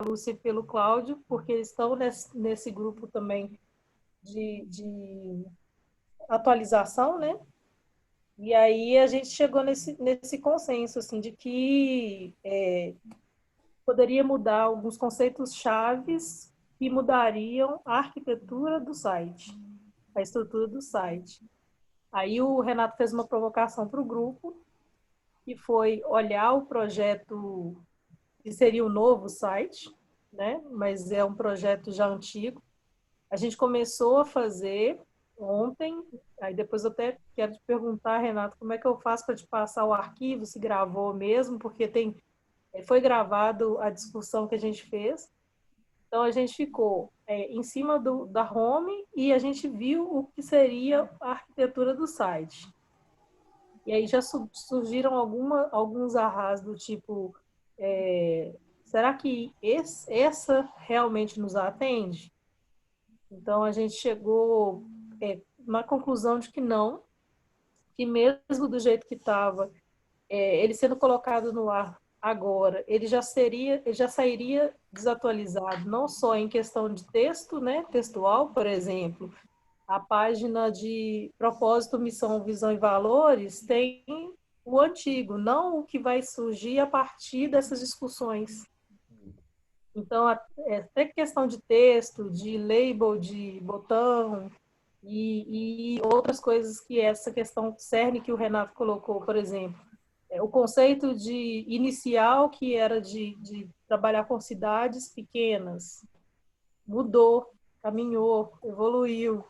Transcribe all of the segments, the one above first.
Lúcia e pelo Cláudio, porque eles estão nesse grupo também de atualização, né? E aí a gente chegou nesse consenso, assim, de que poderia mudar alguns conceitos chaves que mudariam a arquitetura do site, a estrutura do site. Aí o Renato fez uma provocação para o grupo, que foi olhar o projeto que seria o novo site, né? Mas é um projeto já antigo. A gente começou a fazer ontem, aí depois eu até quero te perguntar, Renato, como é que eu faço para te passar o arquivo, se gravou mesmo, porque foi gravado a discussão que a gente fez. Então a gente ficou em cima da home e a gente viu o que seria a arquitetura do site. E aí já surgiram alguns arras do tipo, será que essa realmente nos atende? Então a gente chegou na conclusão de que não, que mesmo do jeito que estava, ele sendo colocado no ar agora, ele já sairia desatualizado, não só em questão de texto, né, textual, por exemplo, a página de propósito, missão, visão e valores tem o antigo, não o que vai surgir a partir dessas discussões. Então, até questão de texto, de label, de botão e outras coisas que essa questão cerne que o Renato colocou, por exemplo, o conceito de inicial, que era de trabalhar com cidades pequenas, mudou, caminhou, evoluiu.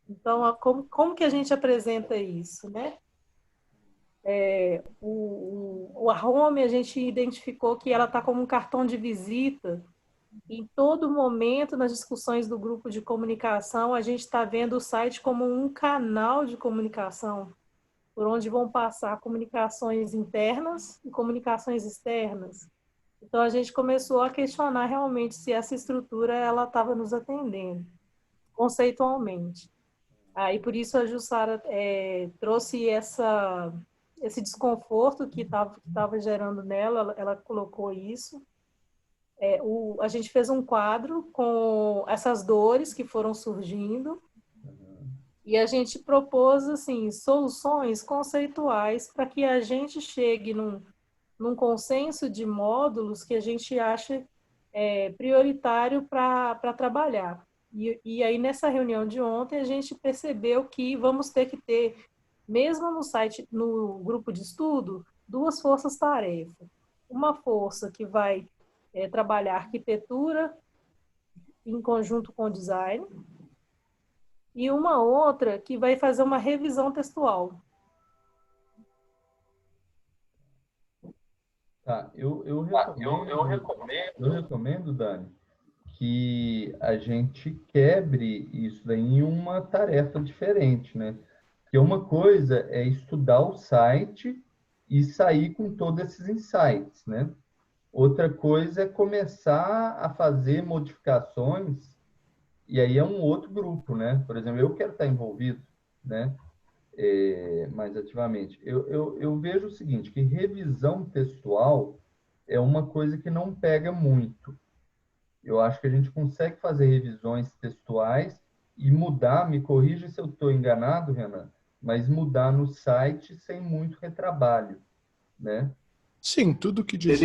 Então, como que a gente apresenta isso, né? A home, a gente identificou que ela está como um cartão de visita. Em todo momento, nas discussões do grupo de comunicação, a gente está vendo o site como um canal de comunicação, por onde vão passar comunicações internas e comunicações externas. Então, a gente começou a questionar realmente se essa estrutura ela estava nos atendendo, conceitualmente. Aí, por isso, a Jussara trouxe esse desconforto que estava gerando nela, ela colocou isso. A gente fez um quadro com essas dores que foram surgindo e a gente propôs assim, soluções conceituais para que a gente chegue num consenso de módulos que a gente acha prioritário para trabalhar. E aí, nessa reunião de ontem, a gente percebeu que vamos ter que ter, mesmo no site, no grupo de estudo, duas forças-tarefa. Uma força que vai trabalhar arquitetura em conjunto com design, e uma outra que vai fazer uma revisão textual. Tá, eu recomendo, Dani, que a gente quebre isso daí em uma tarefa diferente, né? Porque uma coisa é estudar o site e sair com todos esses insights, né? Outra coisa é começar a fazer modificações, e aí é um outro grupo, né? Por exemplo, eu quero estar envolvido, né? Mais ativamente. Eu vejo o seguinte, que revisão textual é uma coisa que não pega muito. Eu acho que a gente consegue fazer revisões textuais e mudar, me corrija se eu estou enganado, Renan, mas mudar no site sem muito retrabalho, né? Sim, Seria, tudo que diz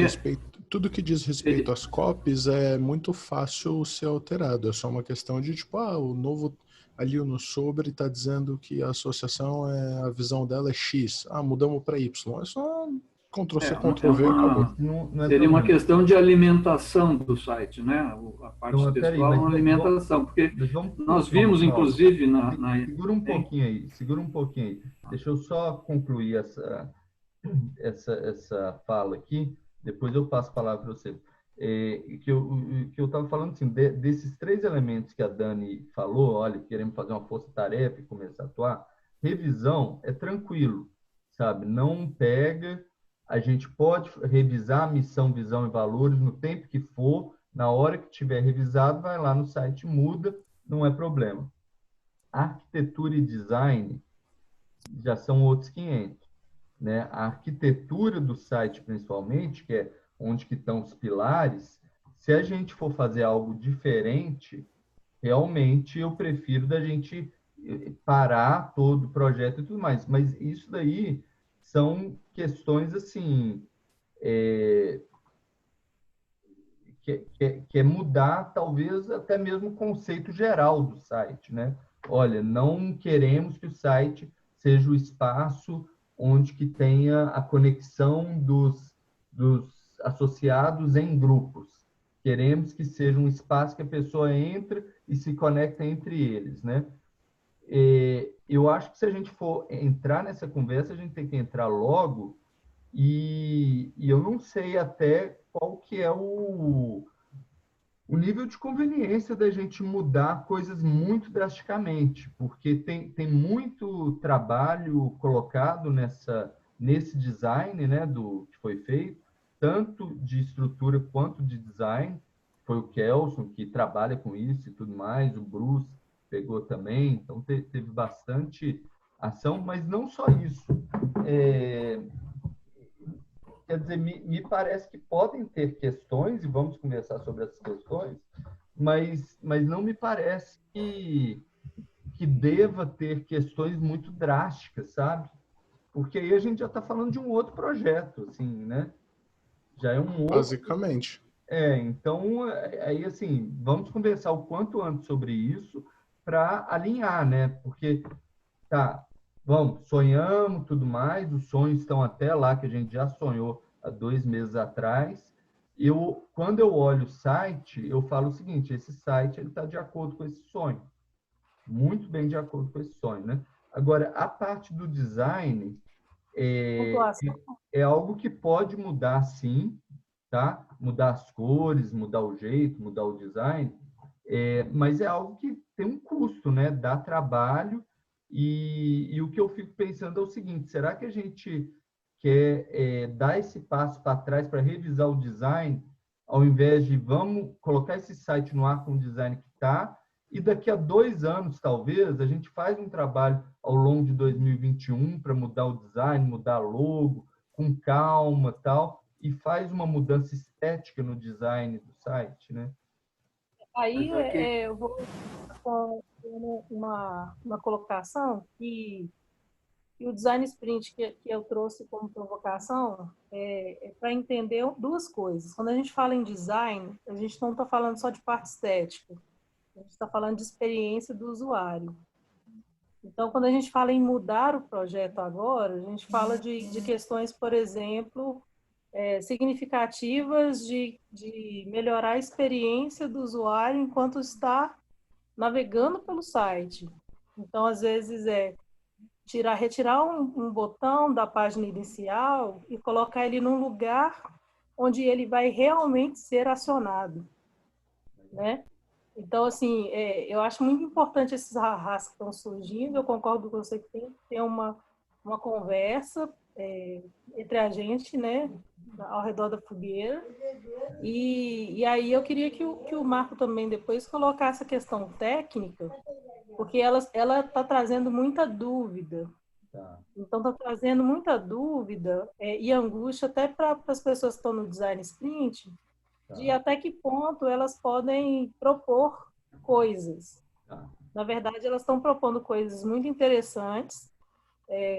seria, respeito às copies é muito fácil ser alterado. É só uma questão de tipo, o novo ali no sobre está dizendo que a associação a visão dela é X. Ah, mudamos para Y. É só Ctrl C, Ctrl V e acabou. Não é seria uma problema. questão de alimentação do site, né? A parte Não, peraí, textual é mas, uma alimentação, porque mas vamos com nós calma, vimos, Paulo. inclusive, Segura um hein? pouquinho aí, segura um pouquinho aí. Deixa eu só concluir essa fala aqui, depois eu passo a palavra para você. Que eu estava falando assim, desses três elementos que a Dani falou, olha, queremos fazer uma força-tarefa e começar a atuar, revisão é tranquilo, sabe? Não pega, a gente pode revisar a missão, visão e valores no tempo que for, na hora que tiver revisado, vai lá no site, muda, não é problema. Arquitetura e design já são outros 500, né? A arquitetura do site, principalmente, que é onde que estão os pilares, se a gente for fazer algo diferente, realmente eu prefiro da gente parar todo o projeto e tudo mais. Mas isso daí são questões assim, que é mudar talvez até mesmo o conceito geral do site, né? Olha, não queremos que o site seja o espaço onde que tenha a conexão dos associados em grupos. Queremos que seja um espaço que a pessoa entra e se conecta entre eles, né? Eu acho que se a gente for entrar nessa conversa, a gente tem que entrar logo e eu não sei até qual que é o nível de conveniência da gente mudar coisas muito drasticamente, porque tem muito trabalho colocado nesse design, né, do que foi feito, tanto de estrutura quanto de design. Foi o Kelson que trabalha com isso e tudo mais, o Bruce pegou também, então teve bastante ação, mas não só isso. Quer dizer, me parece que podem ter questões, e vamos conversar sobre essas questões, mas não me parece que deva ter questões muito drásticas, sabe? Porque aí a gente já está falando de um outro projeto, assim, né? Já é um outro... Basicamente. Então, aí, assim, vamos conversar o quanto antes sobre isso para alinhar, né? Porque, tá, vamos, sonhamos, tudo mais, os sonhos estão até lá, que a gente já sonhou há 2 meses atrás. Quando eu olho o site, eu falo o seguinte, esse site está de acordo com esse sonho. Muito bem de acordo com esse sonho, né? Agora, a parte do design é algo que pode mudar, sim, tá? Mudar as cores, mudar o jeito, mudar o design, mas é algo que tem um custo, né? Dá trabalho e o que eu fico pensando é o seguinte, será que a gente quer dar esse passo para trás para revisar o design, ao invés de vamos colocar esse site no ar com o design que está, e daqui a 2 anos, talvez, a gente faz um trabalho ao longo de 2021 para mudar o design, mudar logo, com calma tal, e faz uma mudança estética no design do site, né? Aí eu vou com uma colocação que o design sprint que eu trouxe como provocação para entender duas coisas. Quando a gente fala em design, a gente não está falando só de parte estética, a gente está falando de experiência do usuário. Então, quando a gente fala em mudar o projeto agora, a gente fala de questões, por exemplo, significativas de melhorar a experiência do usuário enquanto está navegando pelo site. Então, às vezes, retirar um botão da página inicial e colocar ele num lugar onde ele vai realmente ser acionado, né? Então, assim, eu acho muito importante esses arras que estão surgindo. Eu concordo com você que tem que ter uma conversa entre a gente, né, ao redor da fogueira. E aí eu queria que o Marco também depois colocasse a questão técnica, porque ela está trazendo muita dúvida. Tá. Então, está trazendo muita dúvida e angústia até para as pessoas que estão no design sprint, de até que ponto elas podem propor coisas. Na verdade, elas estão propondo coisas muito interessantes,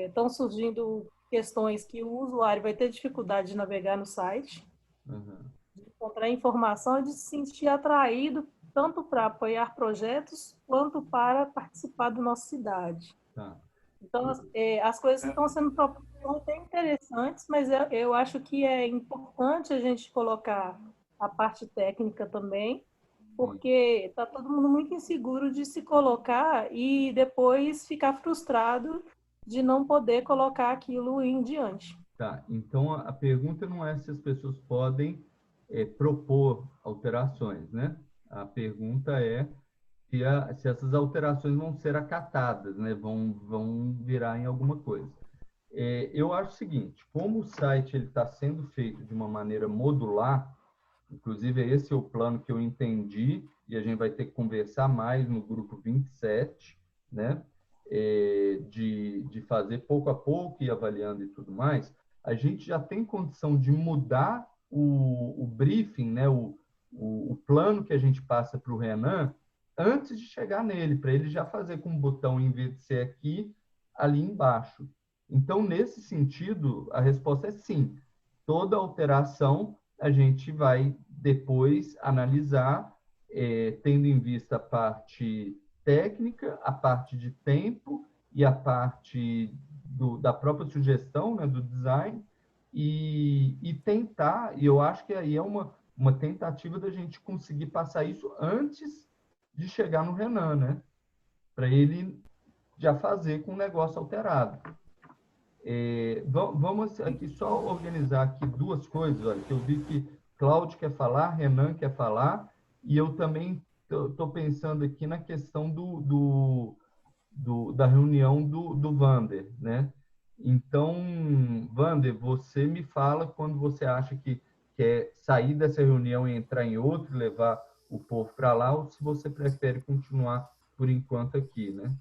estão surgindo questões que o usuário vai ter dificuldade de navegar no site, de encontrar informação e de se sentir atraído tanto para apoiar projetos quanto para participar da nossa cidade. Então, as coisas que estão sendo propostas são até interessantes, mas eu acho que é importante a gente colocar a parte técnica também, porque está todo mundo muito inseguro de se colocar e depois ficar frustrado de não poder colocar aquilo em diante. Tá, então a pergunta não é se as pessoas podem propor alterações, né? A pergunta é se essas alterações vão ser acatadas, né? Vão virar em alguma coisa. Eu acho o seguinte, como o site está sendo feito de uma maneira modular, inclusive esse é o plano que eu entendi, e a gente vai ter que conversar mais no grupo 27, né? De fazer pouco a pouco e avaliando e tudo mais, a gente já tem condição de mudar o briefing, né? o plano que a gente passa para o Renan antes de chegar nele, para ele já fazer com o botão, em vez de ser aqui, ali embaixo. Então, nesse sentido, a resposta é sim. Toda alteração a gente vai depois analisar, tendo em vista a parte técnica, a parte de tempo e a parte da própria sugestão, né, do design, e tentar, e eu acho que aí é uma tentativa da gente conseguir passar isso antes de chegar no Renan, né? Para ele já fazer com o negócio alterado. Vamos aqui só organizar aqui duas coisas, olha, que eu vi que Cláudio quer falar, Renan quer falar, e eu também estou pensando aqui na questão da reunião do Vander, né? Então, Vander, você me fala quando você acha que quer sair dessa reunião e entrar em outra, levar o povo para lá, ou se você prefere continuar por enquanto aqui, né?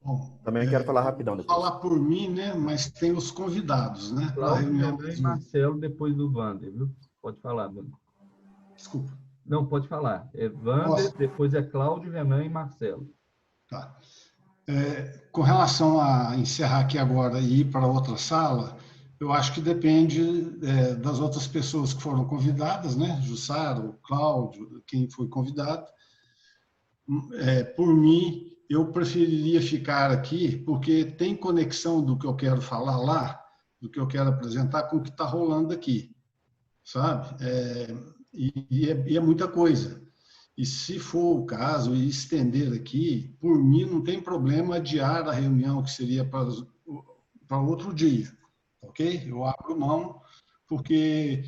Bom, também quero falar rapidão depois. Falar por mim, né? Mas tem os convidados, né? Cláudio, Renan e Marcelo, depois do Vander, viu? Pode falar, Vander. Desculpa. Não, pode falar. É Vander, depois é Cláudio, Renan e Marcelo. Tá. Com relação a encerrar aqui agora e ir para outra sala, eu acho que depende das outras pessoas que foram convidadas, né? Jussara, o Cláudio, quem foi convidado. Por mim, eu preferiria ficar aqui, porque tem conexão do que eu quero falar lá, do que eu quero apresentar, com o que está rolando aqui, sabe? E é muita coisa. E se for o caso, e estender aqui, por mim, não tem problema adiar a reunião, que seria para outro dia, ok? Eu abro mão, porque,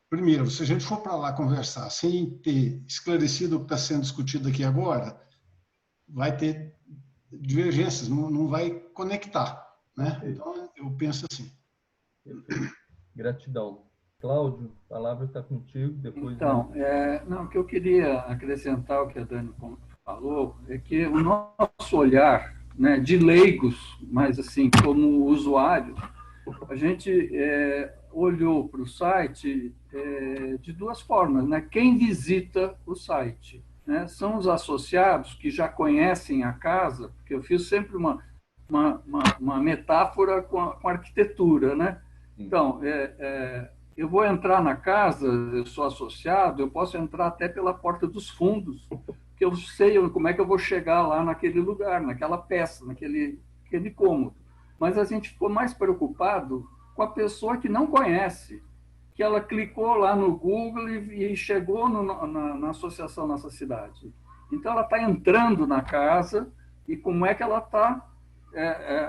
primeiro, se a gente for para lá conversar sem ter esclarecido o que está sendo discutido aqui agora, vai ter divergências, não vai conectar, né? Então, eu penso assim. Gratidão. Cláudio, a palavra está contigo. Depois. Então, não, o que eu queria acrescentar ao que a Dani falou é que o nosso olhar, né, de leigos, mas assim, como usuário, a gente olhou para o site de duas formas, né? Quem visita o site, né, são os associados que já conhecem a casa, porque eu fiz sempre uma metáfora com a arquitetura, né? Então, eu vou entrar na casa, eu sou associado, eu posso entrar até pela porta dos fundos, que eu sei como é que eu vou chegar lá naquele lugar, naquela peça, naquele cômodo. Mas a gente ficou mais preocupado com a pessoa que não conhece, que ela clicou lá no Google e chegou na Associação Nossa Cidade. Então, ela está entrando na casa e como é que ela está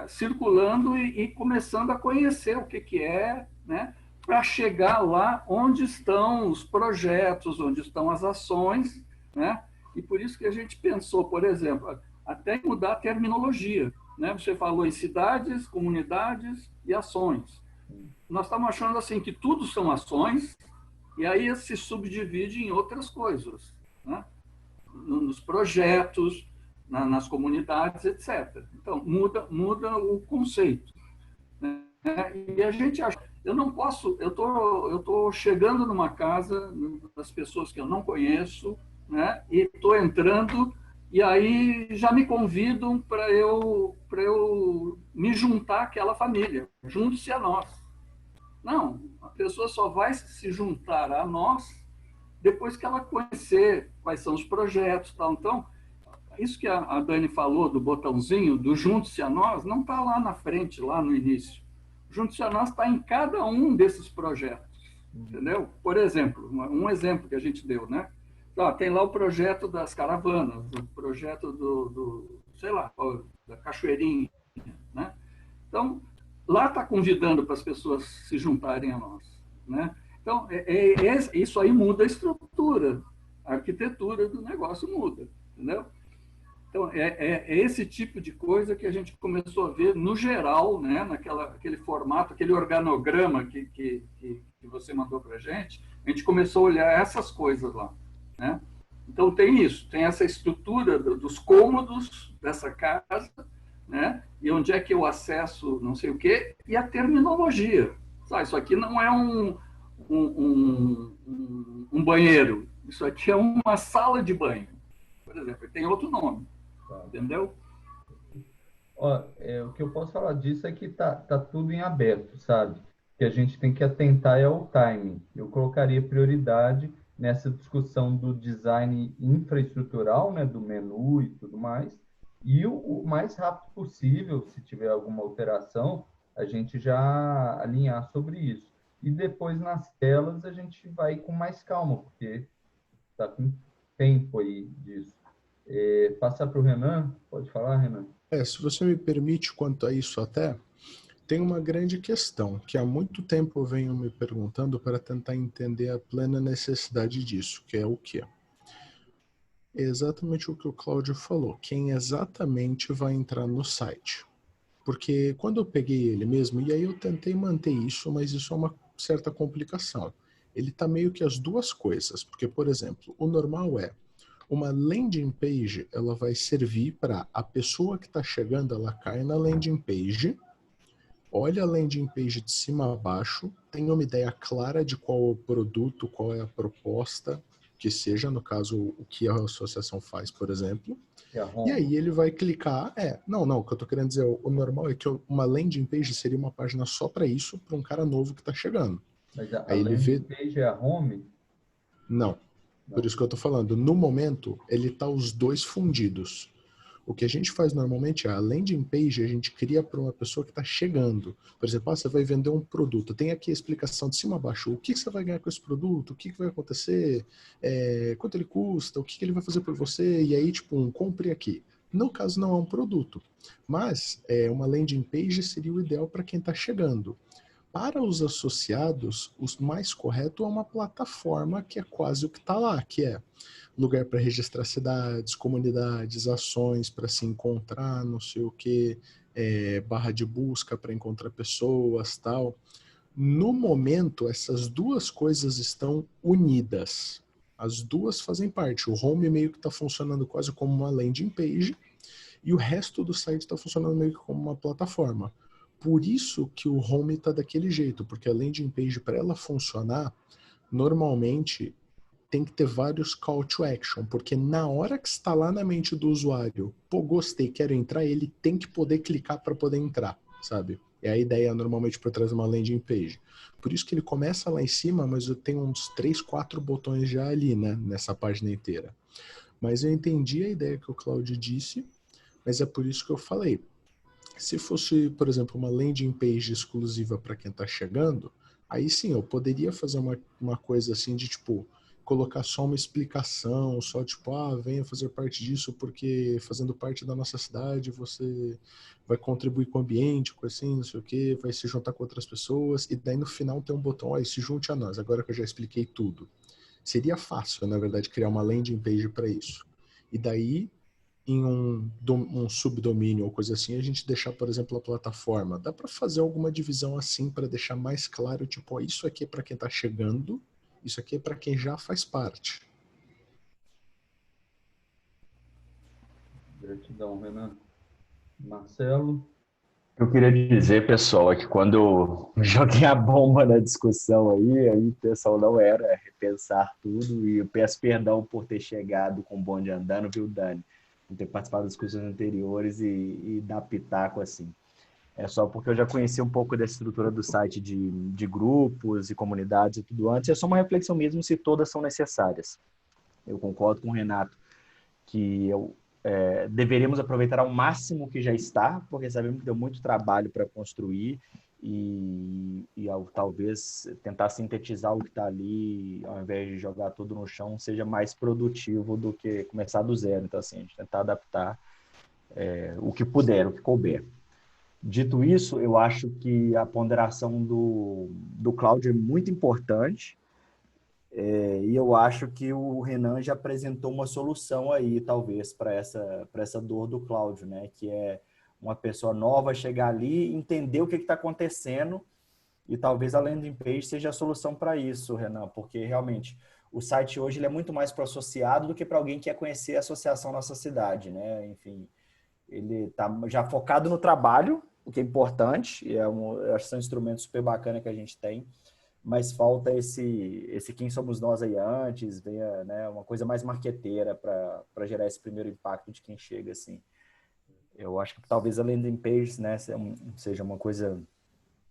circulando e começando a conhecer o que é, né? Para chegar lá onde estão os projetos, onde estão as ações, né? E por isso que a gente pensou, por exemplo, até em mudar a terminologia, né? Você falou em cidades, comunidades e ações. Nós estamos achando assim que tudo são ações e aí se subdivide em outras coisas, né? Nos projetos, nas comunidades, etc. Então, muda o conceito, né? E a gente acha, eu não posso, eu tô chegando numa casa das pessoas que eu não conheço, né? E estou entrando e aí já me convidam para eu me juntar àquela família, junte-se a nós. Não, a pessoa só vai se juntar a nós depois que ela conhecer quais são os projetos, tal. Então, isso que a Dani falou do botãozinho, do junte-se a nós, não está lá na frente, lá no início. Junte-se a nós está em cada um desses projetos, entendeu? Por exemplo, um exemplo que a gente deu, né? Tem lá o projeto das caravanas, o projeto sei lá, da cachoeirinha, né? Então, lá está convidando para as pessoas se juntarem a nós, né? Então, isso aí muda a estrutura, a arquitetura do negócio muda, entendeu? Então, é esse tipo de coisa que a gente começou a ver no geral, né? Naquele formato, aquele organograma que você mandou para a gente começou a olhar essas coisas lá, né? Então, tem isso, tem essa estrutura dos cômodos dessa casa, né? E onde é que eu acesso não sei o quê, e a terminologia. Sabe, isso aqui não é um banheiro. Isso aqui é uma sala de banho, por exemplo. Tem outro nome, entendeu? Ó, o que eu posso falar disso é que tá tudo em aberto, sabe? Que a gente tem que atentar é ao timing. Eu colocaria prioridade nessa discussão do design infraestrutural, né, do menu e tudo mais, e o mais rápido possível, se tiver alguma alteração, a gente já alinhar sobre isso. E depois nas telas a gente vai com mais calma, porque está com tempo aí disso. Passar para o Renan, pode falar, Renan? Se você me permite quanto a isso até, tem uma grande questão que há muito tempo eu venho me perguntando para tentar entender a plena necessidade disso, que é o quê? É exatamente o que o Cláudio falou, quem exatamente vai entrar no site. Porque quando eu peguei ele mesmo, e aí eu tentei manter isso, mas isso é uma certa complicação. Ele está meio que as duas coisas, porque, por exemplo, o normal é uma landing page, ela vai servir para a pessoa que está chegando, ela cai na landing page, olha a landing page de cima a baixo, tem uma ideia clara de qual é o produto, qual é a proposta, que seja, no caso, o que a associação faz, por exemplo. E aí ele vai clicar, o que eu tô querendo dizer, o normal é que uma landing page seria uma página só para isso, para um cara novo que tá chegando. Mas a aí ele landing page é a home? Não, por isso que eu tô falando, no momento ele tá os dois fundidos. O que a gente faz normalmente é a landing page, a gente cria para uma pessoa que está chegando. Por exemplo, você vai vender um produto, tem aqui a explicação de cima a baixo, o que você vai ganhar com esse produto, o que vai acontecer, quanto ele custa, o que ele vai fazer por você, e aí, tipo, compre aqui. No caso, não é um produto, mas uma landing page seria o ideal para quem está chegando. Para os associados, o mais correto é uma plataforma que é quase o que está lá, que é lugar para registrar cidades, comunidades, ações para se encontrar, não sei o que, barra de busca para encontrar pessoas, tal. No momento, essas duas coisas estão unidas. As duas fazem parte. O home meio que está funcionando quase como uma landing page e o resto do site está funcionando meio que como uma plataforma. Por isso que o home está daquele jeito, porque a landing page, para ela funcionar, normalmente tem que ter vários call to action, porque na hora que está lá na mente do usuário, pô, gostei, quero entrar, ele tem que poder clicar para poder entrar, sabe? É a ideia normalmente por trás de uma landing page. Por isso que ele começa lá em cima, mas eu tenho uns 3, 4 botões já ali, né, nessa página inteira. Mas eu entendi a ideia que o Cláudio disse, mas é por isso que eu falei. Se fosse, por exemplo, uma landing page exclusiva para quem está chegando, aí sim, eu poderia fazer uma coisa assim de tipo, colocar só uma explicação, só tipo, venha fazer parte disso porque fazendo parte da nossa cidade você vai contribuir com o ambiente, com assim, não sei o que, vai se juntar com outras pessoas e daí no final tem um botão, se junte a nós, agora que eu já expliquei tudo. Seria fácil, na verdade, criar uma landing page para isso. E daí em um subdomínio ou coisa assim, a gente deixar, por exemplo, a plataforma. Dá para fazer alguma divisão assim para deixar mais claro, tipo, isso aqui é para quem está chegando, isso aqui é para quem já faz parte. Gratidão, Renan. Marcelo? Eu queria dizer, pessoal, é que quando eu joguei a bomba na discussão aí a intenção não era repensar tudo, e eu peço perdão por ter chegado com o bonde andando, viu, Dani? Por ter participado das discussões anteriores e dar pitaco assim. É só porque eu já conheci um pouco da estrutura do site de grupos e comunidades e tudo antes. É só uma reflexão mesmo se todas são necessárias. Eu concordo com o Renato que deveríamos aproveitar ao máximo o que já está, porque sabemos que deu muito trabalho para construir e talvez tentar sintetizar o que está ali, ao invés de jogar tudo no chão, seja mais produtivo do que começar do zero. Então, assim, a gente tentar adaptar o que puder, o que couber. Dito isso, eu acho que a ponderação do Cláudio é muito importante, e eu acho que o Renan já apresentou uma solução aí, talvez, para essa dor do Cláudio, né? Que é uma pessoa nova chegar ali, entender o que está acontecendo, e talvez a landing page seja a solução para isso, Renan, porque realmente o site hoje ele é muito mais para o associado do que para alguém que quer conhecer a associação Nossa Cidade, né? Enfim, ele está já focado no trabalho, o que é importante, eu acho que são instrumentos super bacanas que a gente tem, mas falta esse quem somos nós aí antes, venha, né, uma coisa mais marqueteira para gerar esse primeiro impacto de quem chega, assim. Eu acho que talvez a landing page, né, seja uma coisa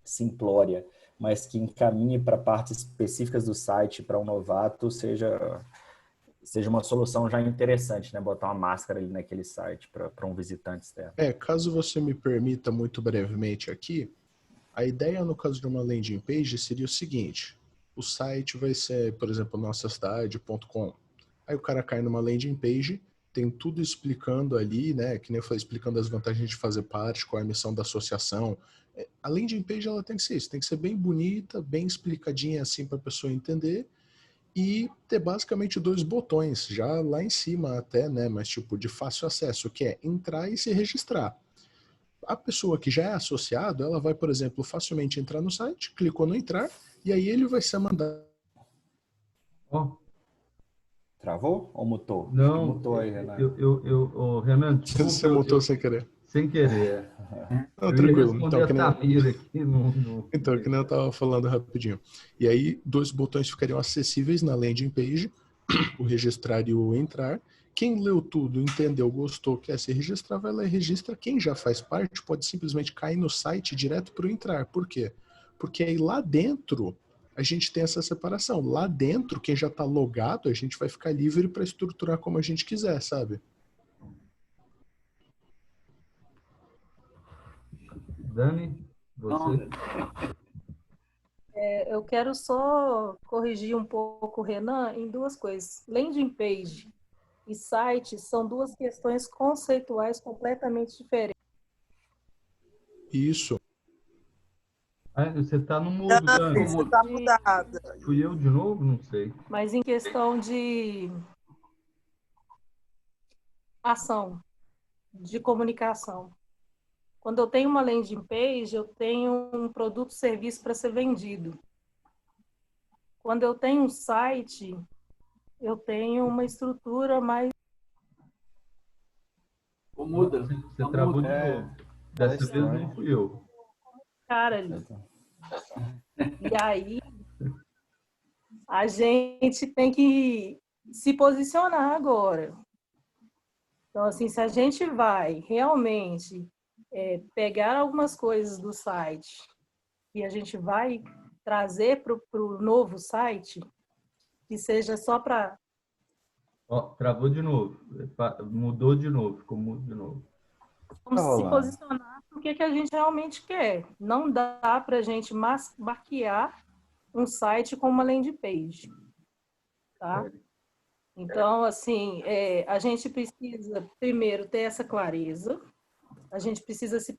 simplória, mas que encaminhe para partes específicas do site para um novato seja uma solução já interessante, né? Botar uma máscara ali naquele site para um visitante externo. Caso você me permita muito brevemente aqui, a ideia no caso de uma landing page seria o seguinte: o site vai ser, por exemplo, nossacidade.com. Aí o cara cai numa landing page, tem tudo explicando ali, né? Que nem eu falei, explicando as vantagens de fazer parte, qual é a missão da associação. A landing page ela tem que ser isso, tem que ser bem bonita, bem explicadinha assim para a pessoa entender e ter basicamente 2 botões, já lá em cima até, né? Mas tipo de fácil acesso, que é entrar e se registrar. A pessoa que já é associado, ela vai, por exemplo, facilmente entrar no site, clicou no entrar, e aí ele vai ser mandado. Ó, Travou ou mutou? Acho que não, mutou aí, Renan. Renan, desculpa, Você montou sem querer. sem querer. Não, Eu ia tranquilo. responder Então, a Tamira aqui Então, que nem eu estava falando rapidinho. E aí, 2 botões ficariam acessíveis na landing page, o registrar e o entrar. Quem leu tudo, entendeu, gostou, quer se registrar, vai lá e registra. Quem já faz parte pode simplesmente cair no site direto para o entrar. Por quê? Porque aí lá dentro a gente tem essa separação. Lá dentro, quem já está logado, a gente vai ficar livre para estruturar como a gente quiser, sabe? Dani, você? Eu quero só corrigir um pouco o Renan em 2 coisas. Landing page e site são 2 questões conceituais completamente diferentes. Isso. Você está no mudo, Dani. Você está mudada. Fui eu de novo? Não sei. Mas em questão de ação, de comunicação. Quando eu tenho uma landing page, eu tenho um produto ou serviço para ser vendido. Quando eu tenho um site, eu tenho uma estrutura mais... Muda. Você travou de novo. Dessa vez não fui eu. cara ali. E aí, a gente tem que se posicionar agora. Então, assim, se a gente vai realmente pegar algumas coisas do site e a gente vai trazer para o novo site, que seja só para... Travou de novo. Mudou de novo. Ficou mudo de novo. Vamos se posicionar no que a gente realmente quer. Não dá para a gente maquiar um site com uma landing page. Tá? Então, assim, a gente precisa, primeiro, ter essa clareza. A gente precisa se...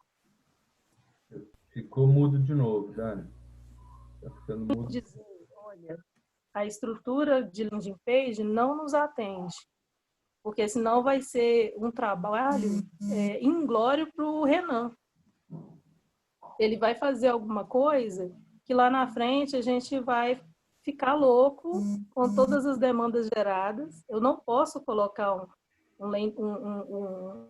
Ficou mudo de novo, Dani. Tá ficando mudo. dizer, olha, a estrutura de landing page não nos atende, porque senão vai ser um trabalho inglório para o Renan. Ele vai fazer alguma coisa que lá na frente a gente vai ficar louco com todas as demandas geradas. Eu não posso colocar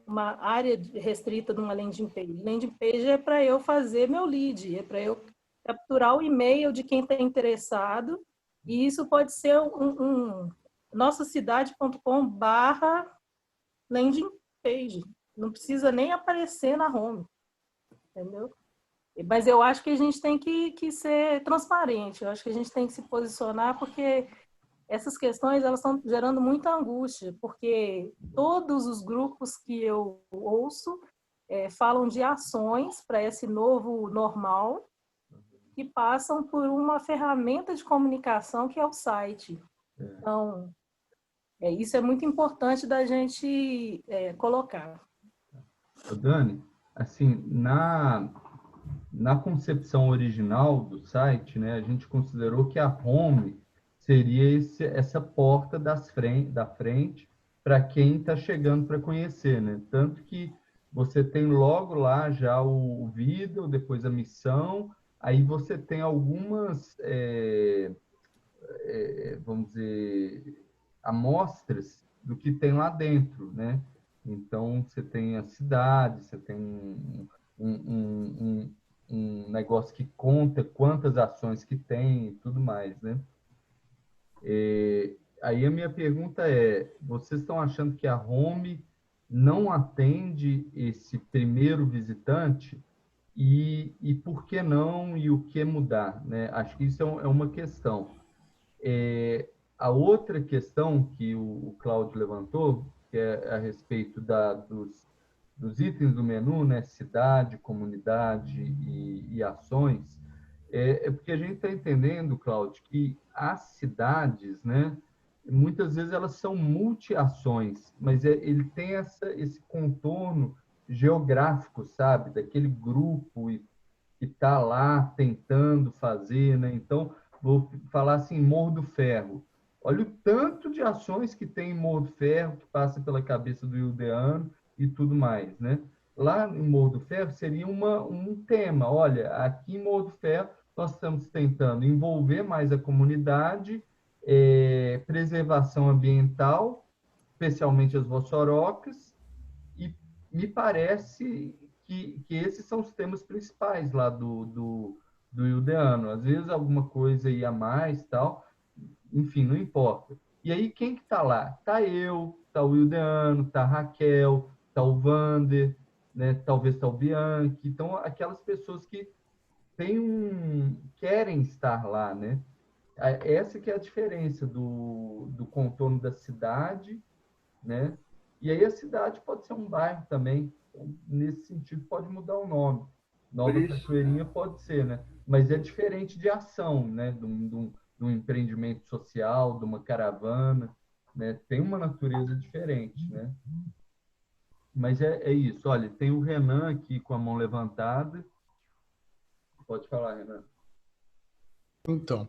uma área restrita numa landing page. Landing page é para eu fazer meu lead, é para eu capturar o e-mail de quem está interessado, e isso pode ser nossacidade.com/landing page. Não precisa nem aparecer na home, entendeu? Mas eu acho que a gente tem que ser transparente, eu acho que a gente tem que se posicionar, porque essas questões elas estão gerando muita angústia, porque todos os grupos que eu ouço falam de ações para esse novo normal, que passam por uma ferramenta de comunicação que é o site. Então, isso é muito importante da gente colocar. Dani, assim, na concepção original do site, né, a gente considerou que a home seria essa porta da frente para quem está chegando para conhecer, né? Tanto que você tem logo lá já o vídeo, depois a missão, aí você tem algumas, vamos dizer, amostras do que tem lá dentro, né? Então, você tem a cidade, você tem um negócio que conta quantas ações que tem e tudo mais, né? Aí a minha pergunta é, vocês estão achando que a Home não atende esse primeiro visitante? E por que não e o que mudar, né? Acho que isso é uma questão. A outra questão que o Cláudio levantou, que é a respeito dos itens do menu, né? Cidade, comunidade e ações, porque a gente está entendendo, Cláudio, que as cidades, né? Muitas vezes elas são multi-ações, mas ele tem esse contorno geográfico, sabe? Daquele grupo que está lá tentando fazer, né? Então, vou falar assim, Morro do Ferro. Olha o tanto de ações que tem em Morro do Ferro, que passa pela cabeça do Ildeano e tudo mais, né? Lá em Morro do Ferro seria um tema. Olha, aqui em Morro do Ferro nós estamos tentando envolver mais a comunidade, preservação ambiental, especialmente as voçorocas, e me parece que esses são os temas principais lá do Ildeano. Às vezes alguma coisa ia mais, tal, enfim, não importa. E aí quem que tá lá? Tá eu, tá o Ildeano, tá a Raquel, tá o Vander, né? Talvez tá o Bianchi. Então, aquelas pessoas que querem estar lá, né? Essa que é a diferença do contorno da cidade, né? E aí a cidade pode ser um bairro também. Então, nesse sentido, pode mudar o nome. Por Nova isso, Cachoeirinha pode ser, né? Mas é diferente de ação, né? De um empreendimento social, de uma caravana, né? Tem uma natureza diferente, né? Mas é isso. Olha, tem o Renan aqui com a mão levantada. Pode falar, Renan. Então,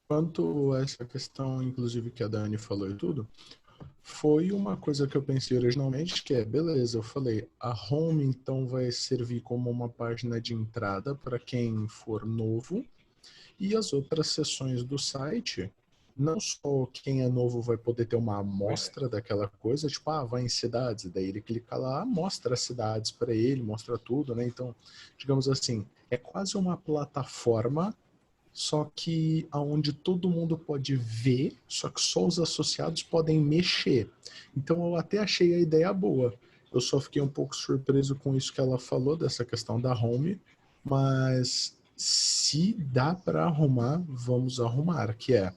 quanto a essa questão, inclusive, que a Dani falou e tudo, foi uma coisa que eu pensei originalmente, que beleza, eu falei, a home então vai servir como uma página de entrada para quem for novo, e as outras seções do site, não só quem é novo vai poder ter uma amostra daquela coisa, tipo, vai em cidades, daí ele clica lá, mostra as cidades para ele, mostra tudo, né? Então, digamos assim, é quase uma plataforma, só que aonde todo mundo pode ver, só que só os associados podem mexer. Então eu até achei a ideia boa. Eu só fiquei um pouco surpreso com isso que ela falou, dessa questão da home, mas se dá para arrumar, vamos arrumar, que é,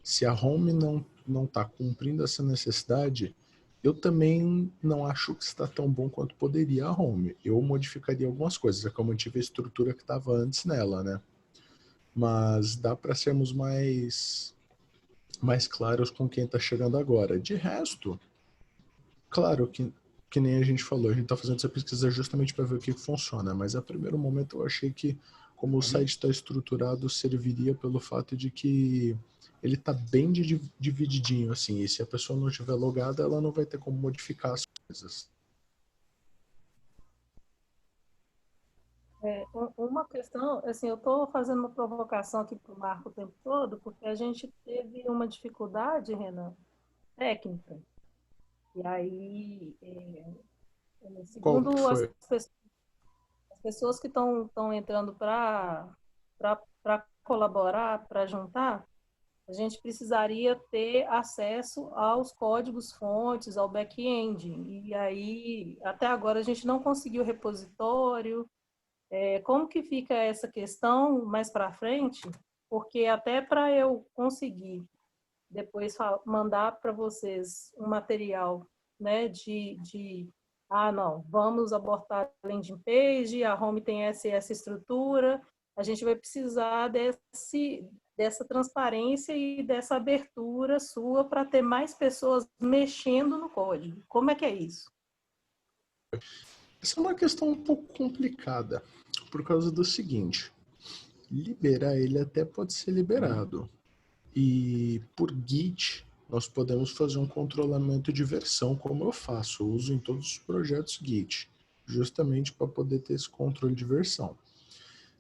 se a home não está cumprindo essa necessidade, eu também não acho que está tão bom quanto poderia a home. Eu modificaria algumas coisas, é como eu tive a estrutura que estava antes nela, né? Mas dá para sermos mais claros com quem está chegando agora. De resto, claro que nem a gente falou, a gente está fazendo essa pesquisa justamente para ver o que funciona, mas a primeiro momento eu achei que, como o site está estruturado, serviria pelo fato de que ele está bem divididinho, assim, e se a pessoa não estiver logada, ela não vai ter como modificar as coisas. Uma questão, assim, eu estou fazendo uma provocação aqui para o Marco o tempo todo, porque a gente teve uma dificuldade, Renan, técnica. E aí, Qual que segundo foi? as pessoas que estão entrando para colaborar, para juntar, a gente precisaria ter acesso aos códigos fontes, ao back-end. E aí, até agora, a gente não conseguiu repositório. Como que fica essa questão mais para frente? Porque até para eu conseguir depois mandar para vocês um material, né, não, vamos abortar a landing page, a home tem essa estrutura, a gente vai precisar dessa transparência e dessa abertura sua para ter mais pessoas mexendo no código. Como é que é isso? Essa é uma questão um pouco complicada, por causa do seguinte, liberar ele até pode ser liberado, e por Git nós podemos fazer um controlamento de versão, como eu faço, eu uso em todos os projetos Git, justamente para poder ter esse controle de versão.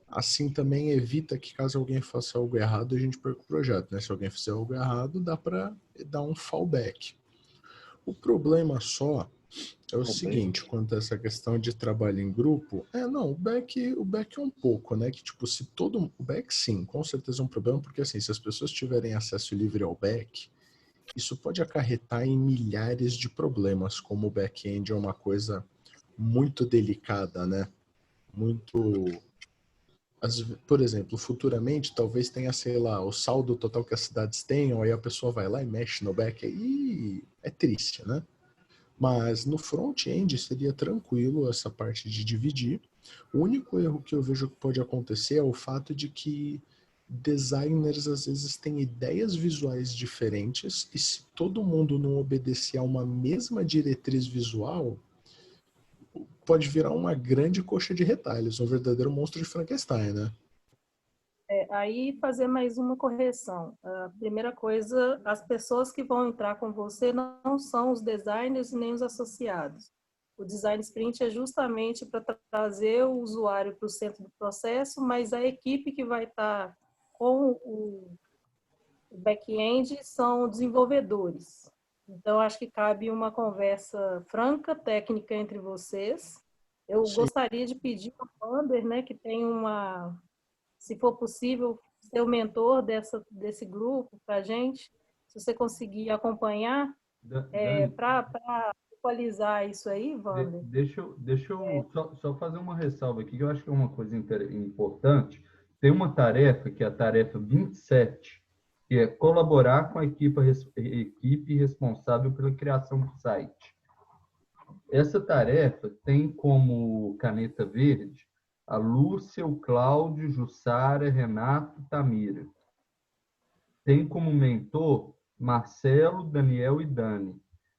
Assim também evita que, caso alguém faça algo errado, a gente perca o projeto, né? Se alguém fizer algo errado, dá para dar um fallback. O problema só É o seguinte, quanto a essa questão de trabalho em grupo, não, o back é um pouco, né? Que tipo, se todo. O back sim, com certeza é um problema, porque assim, se as pessoas tiverem acesso livre ao back, isso pode acarretar em milhares de problemas, como o back-end é uma coisa muito delicada, né? Muito. Por exemplo, futuramente talvez tenha, sei lá, o saldo total que as cidades tenham, aí a pessoa vai lá e mexe no back, aí é triste, né? Mas no front-end seria tranquilo essa parte de dividir. O único erro que eu vejo que pode acontecer é o fato de que designers às vezes têm ideias visuais diferentes e se todo mundo não obedecer a uma mesma diretriz visual, pode virar uma grande coxa de retalhos, um verdadeiro monstro de Frankenstein, né? Aí fazer mais uma correção. A primeira coisa, as pessoas que vão entrar com você não são os designers nem os associados. O design sprint é justamente para trazer o usuário para o centro do processo, mas a equipe que vai estar com o back-end são desenvolvedores. Então, acho que cabe uma conversa franca, técnica entre vocês. Eu Sim. gostaria de pedir ao Wander, né, que tem se for possível, ser o mentor desse grupo para a gente, se você conseguir acompanhar, para atualizar isso aí, Wander. Deixa eu só fazer uma ressalva aqui, que eu acho que é uma coisa importante. Tem uma tarefa, que é a tarefa 27, que é colaborar com a equipe responsável pela criação do site. Essa tarefa tem como caneta verde a Lúcia, o Cláudio, Jussara, Renato, Tamira. Tem como mentor Marcelo, Daniel e Dani.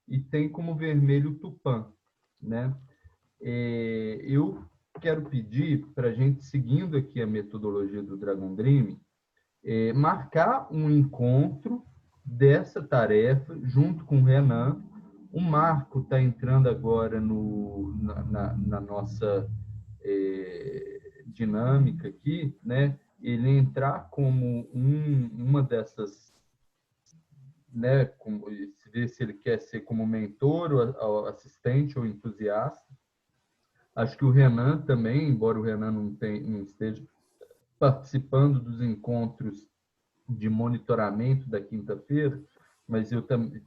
E tem como vermelho Tupã, né? Eu quero pedir para a gente, seguindo aqui a metodologia do Dragon Dream, marcar um encontro dessa tarefa junto com o Renan. O Marco está entrando agora na nossa dinâmica aqui, né? Ele entrar como uma dessas, né? Ver se ele quer ser como mentor, ou assistente ou entusiasta. Acho que o Renan também, embora o Renan não esteja participando dos encontros de monitoramento da quinta-feira, mas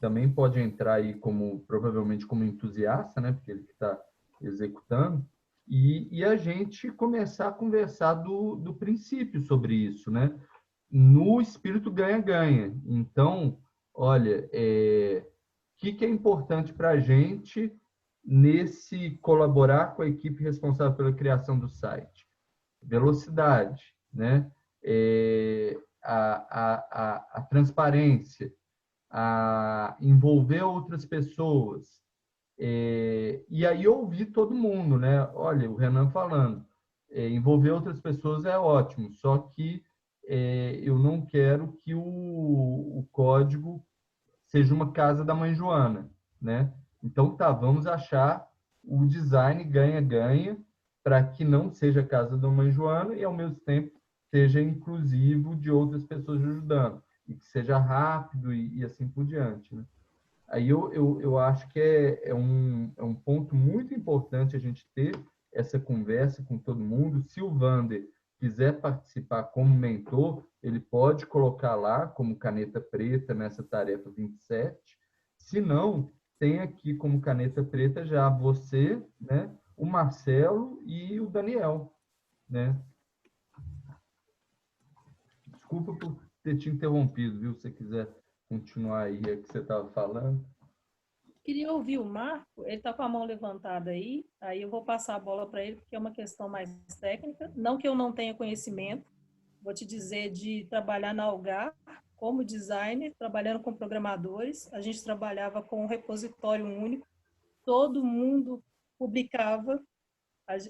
também pode entrar aí provavelmente como entusiasta, né? Porque ele que está executando. E a gente começar a conversar do princípio sobre isso, né? No espírito ganha-ganha. Então, olha, o que é importante para a gente nesse colaborar com a equipe responsável pela criação do site? Velocidade, né? A transparência, a envolver outras pessoas. E aí ouvir todo mundo, né? Olha, o Renan falando, envolver outras pessoas é ótimo, só que eu não quero que o código seja uma casa da mãe Joana, né? Então tá, vamos achar o design ganha-ganha para que não seja casa da mãe Joana e ao mesmo tempo seja inclusivo de outras pessoas ajudando e que seja rápido e assim por diante, né? Aí eu acho que é um ponto muito importante a gente ter essa conversa com todo mundo. Se o Wander quiser participar como mentor, ele pode colocar lá como caneta preta nessa tarefa 27. Se não, tem aqui como caneta preta já você, né, o Marcelo e o Daniel, né? Desculpa por ter te interrompido, viu? Se você quiser continuar aí o que você estava falando. Queria ouvir o Marco, ele está com a mão levantada aí eu vou passar a bola para ele, porque é uma questão mais técnica, não que eu não tenha conhecimento, vou te dizer de trabalhar na Algar como designer, trabalhando com programadores, a gente trabalhava com um repositório único, todo mundo publicava,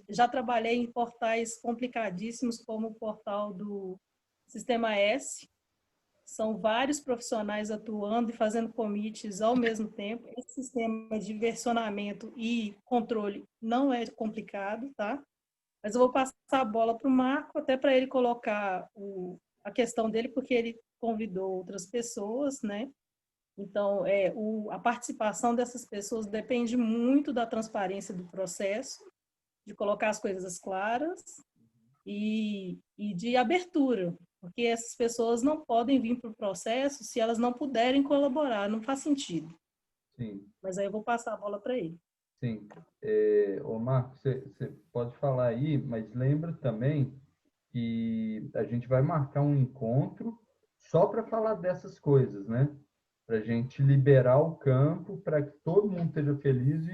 já trabalhei em portais complicadíssimos, como o portal do Sistema S, são vários profissionais atuando e fazendo commits ao mesmo tempo. Esse sistema de versionamento e controle não é complicado, tá? Mas eu vou passar a bola para o Marco, até para ele colocar a questão dele, porque ele convidou outras pessoas, né? Então, a participação dessas pessoas depende muito da transparência do processo, de colocar as coisas claras e de abertura, porque essas pessoas não podem vir para o processo se elas não puderem colaborar, não faz sentido. Sim. Mas aí eu vou passar a bola para ele. Sim. Ô Marco, você pode falar aí, mas lembra também que a gente vai marcar um encontro só para falar dessas coisas, né? Para a gente liberar o campo para que todo mundo esteja feliz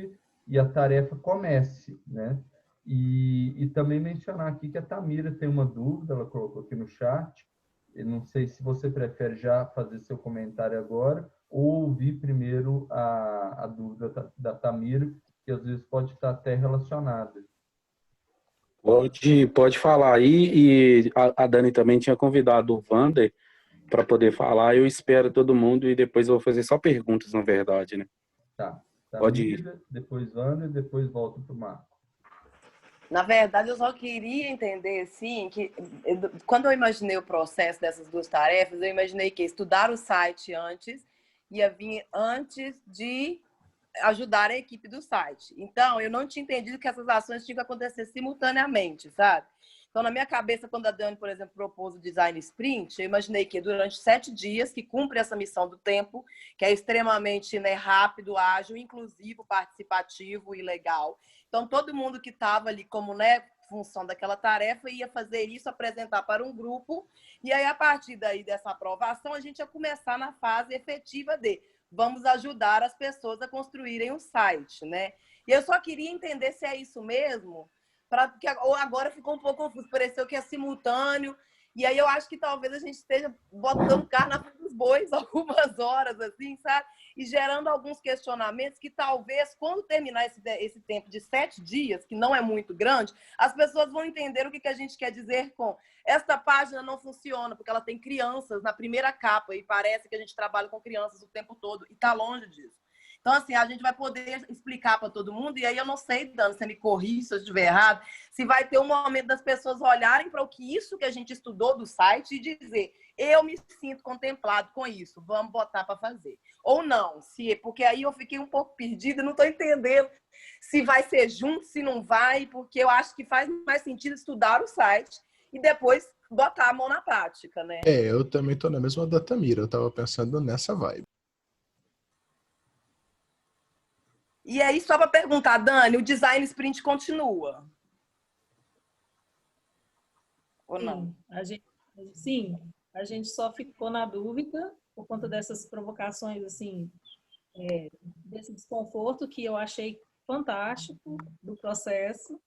e a tarefa comece, né? E também mencionar aqui que a Tamira tem uma dúvida, ela colocou aqui no chat. Eu não sei se você prefere já fazer seu comentário agora ou ouvir primeiro a dúvida da Tamira, que às vezes pode estar até relacionada. Pode falar aí, e a Dani também tinha convidado o Wander para poder falar. Eu espero todo mundo e depois eu vou fazer só perguntas, na verdade, né? Tá. Pode ir. Tamira, depois Wander, depois volta para o Marco. Na verdade, eu só queria entender, assim, que quando eu imaginei o processo dessas duas tarefas, eu imaginei que estudar o site antes ia vir antes de ajudar a equipe do site. Então, eu não tinha entendido que essas ações tinham que acontecer simultaneamente, sabe? Então, na minha cabeça, quando a Dani, por exemplo, propôs o Design Sprint, eu imaginei que durante 7 dias, que cumpre essa missão do tempo, que é extremamente, né, rápido, ágil, inclusivo, participativo e legal. Então, todo mundo que estava ali como, né, função daquela tarefa ia fazer isso, apresentar para um grupo, e aí, a partir daí dessa aprovação, a gente ia começar na fase efetiva de vamos ajudar as pessoas a construírem um site, né? E eu só queria entender se é isso mesmo, porque agora ficou um pouco confuso, pareceu que é simultâneo, e aí eu acho que talvez a gente esteja botando carne na frente dos bois algumas horas, assim, sabe? E gerando alguns questionamentos que talvez, quando terminar esse tempo de 7 dias, que não é muito grande, as pessoas vão entender o que a gente quer dizer com esta página não funciona, porque ela tem crianças na primeira capa, e parece que a gente trabalha com crianças o tempo todo, e está longe disso. Então, assim, a gente vai poder explicar para todo mundo, e aí eu não sei, Dani, você me corrige se eu estiver errado, se vai ter um momento das pessoas olharem para isso que a gente estudou do site e dizer, eu me sinto contemplado com isso, vamos botar para fazer. Ou não, porque aí eu fiquei um pouco perdida, não estou entendendo se vai ser junto, se não vai, porque eu acho que faz mais sentido estudar o site e depois botar a mão na prática, né? Eu também estou na mesma da Tamira, eu estava pensando nessa vibe. E aí, só para perguntar, Dani, o Design Sprint continua? Ou não? Sim, a gente só ficou na dúvida por conta dessas provocações, assim, desse desconforto que eu achei fantástico do processo.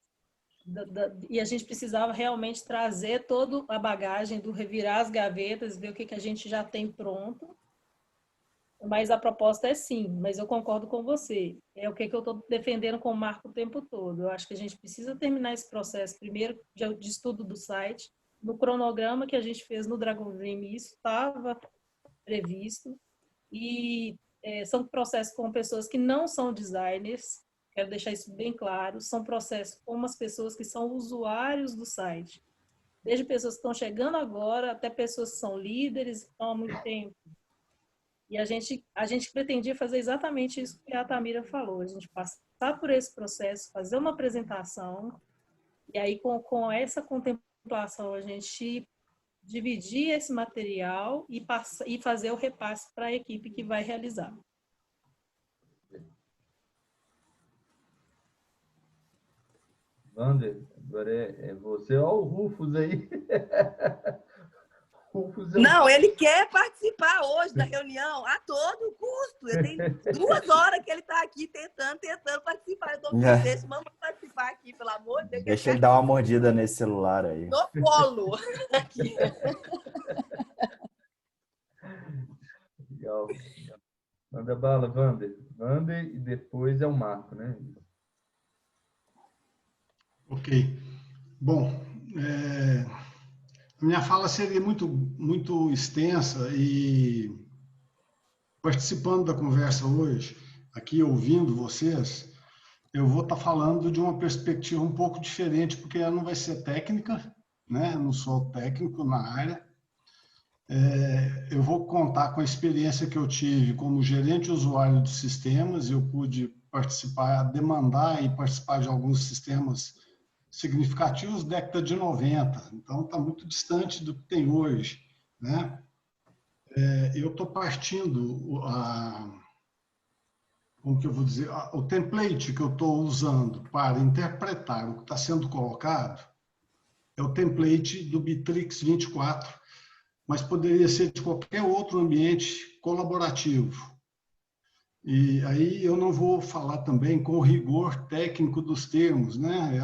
E a gente precisava realmente trazer toda a bagagem do revirar as gavetas, ver o que a gente já tem pronto. Mas a proposta é sim, mas eu concordo com você. É o que eu estou defendendo com o Marco o tempo todo. Eu acho que a gente precisa terminar esse processo primeiro de estudo do site. No cronograma que a gente fez no Dragon Dream, isso estava previsto. E são processos com pessoas que não são designers, quero deixar isso bem claro, são processos com as pessoas que são usuários do site. Desde pessoas que estão chegando agora, até pessoas que são líderes, que estão há muito tempo. E a gente pretendia fazer exatamente isso que a Tamira falou, a gente passar por esse processo, fazer uma apresentação, e aí com essa contemplação a gente dividir esse material e fazer o repasse para a equipe que vai realizar. Wander, agora é você. Olha o Rufus aí. Não, ele quer participar hoje da reunião a todo custo. Tem 2 horas que ele está aqui tentando participar. Eu estou dizendo, deixa vamos participar aqui, pelo amor de Deus. Deixa ele dar uma mordida nesse celular aí. No colo. Aqui. Legal. Manda bala, Wander. Wander e depois é o Marco, né? Ok. Bom, a minha fala seria muito extensa e participando da conversa hoje, aqui ouvindo vocês, eu vou estar falando de uma perspectiva um pouco diferente, porque ela não vai ser técnica, né? Eu não sou técnico na área, Eu vou contar com a experiência que eu tive como gerente usuário de sistemas. Eu pude participar, demandar e participar de alguns sistemas significativos da década de 90. Então, está muito distante do que tem hoje, né? Eu estou partindo, como que eu vou dizer, o template que eu estou usando para interpretar o que está sendo colocado é o template do Bitrix 24, mas poderia ser de qualquer outro ambiente colaborativo. E aí eu não vou falar também com o rigor técnico dos termos, né?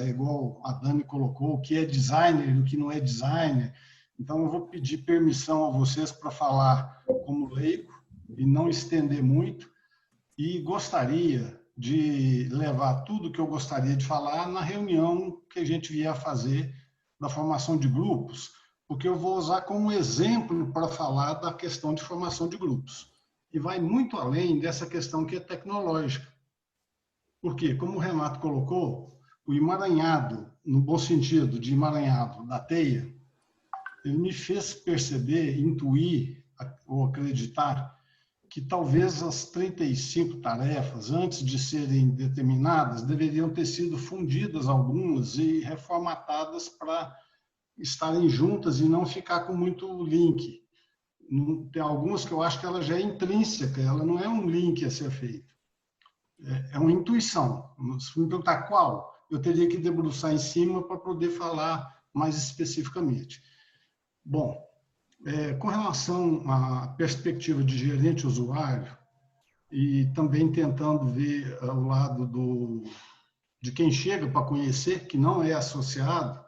Igual a Dani colocou, o que é designer e o que não é designer. Então eu vou pedir permissão a vocês para falar como leigo e não estender muito. E gostaria de levar tudo que eu gostaria de falar na reunião que a gente vier a fazer da formação de grupos, porque eu vou usar como exemplo para falar da questão de formação de grupos. E vai muito além dessa questão que é tecnológica. Porque, como o Renato colocou, o emaranhado, no bom sentido de emaranhado da teia, ele me fez perceber, intuir ou acreditar que talvez as 35 tarefas, antes de serem determinadas, deveriam ter sido fundidas algumas e reformatadas para estarem juntas e não ficar com muito link. Tem algumas que eu acho que ela já é intrínseca, ela não é um link a ser feito. É uma intuição. Se me perguntar qual, eu teria que debruçar em cima para poder falar mais especificamente. Bom, com relação à perspectiva de gerente usuário, e também tentando ver o lado de quem chega para conhecer, que não é associado,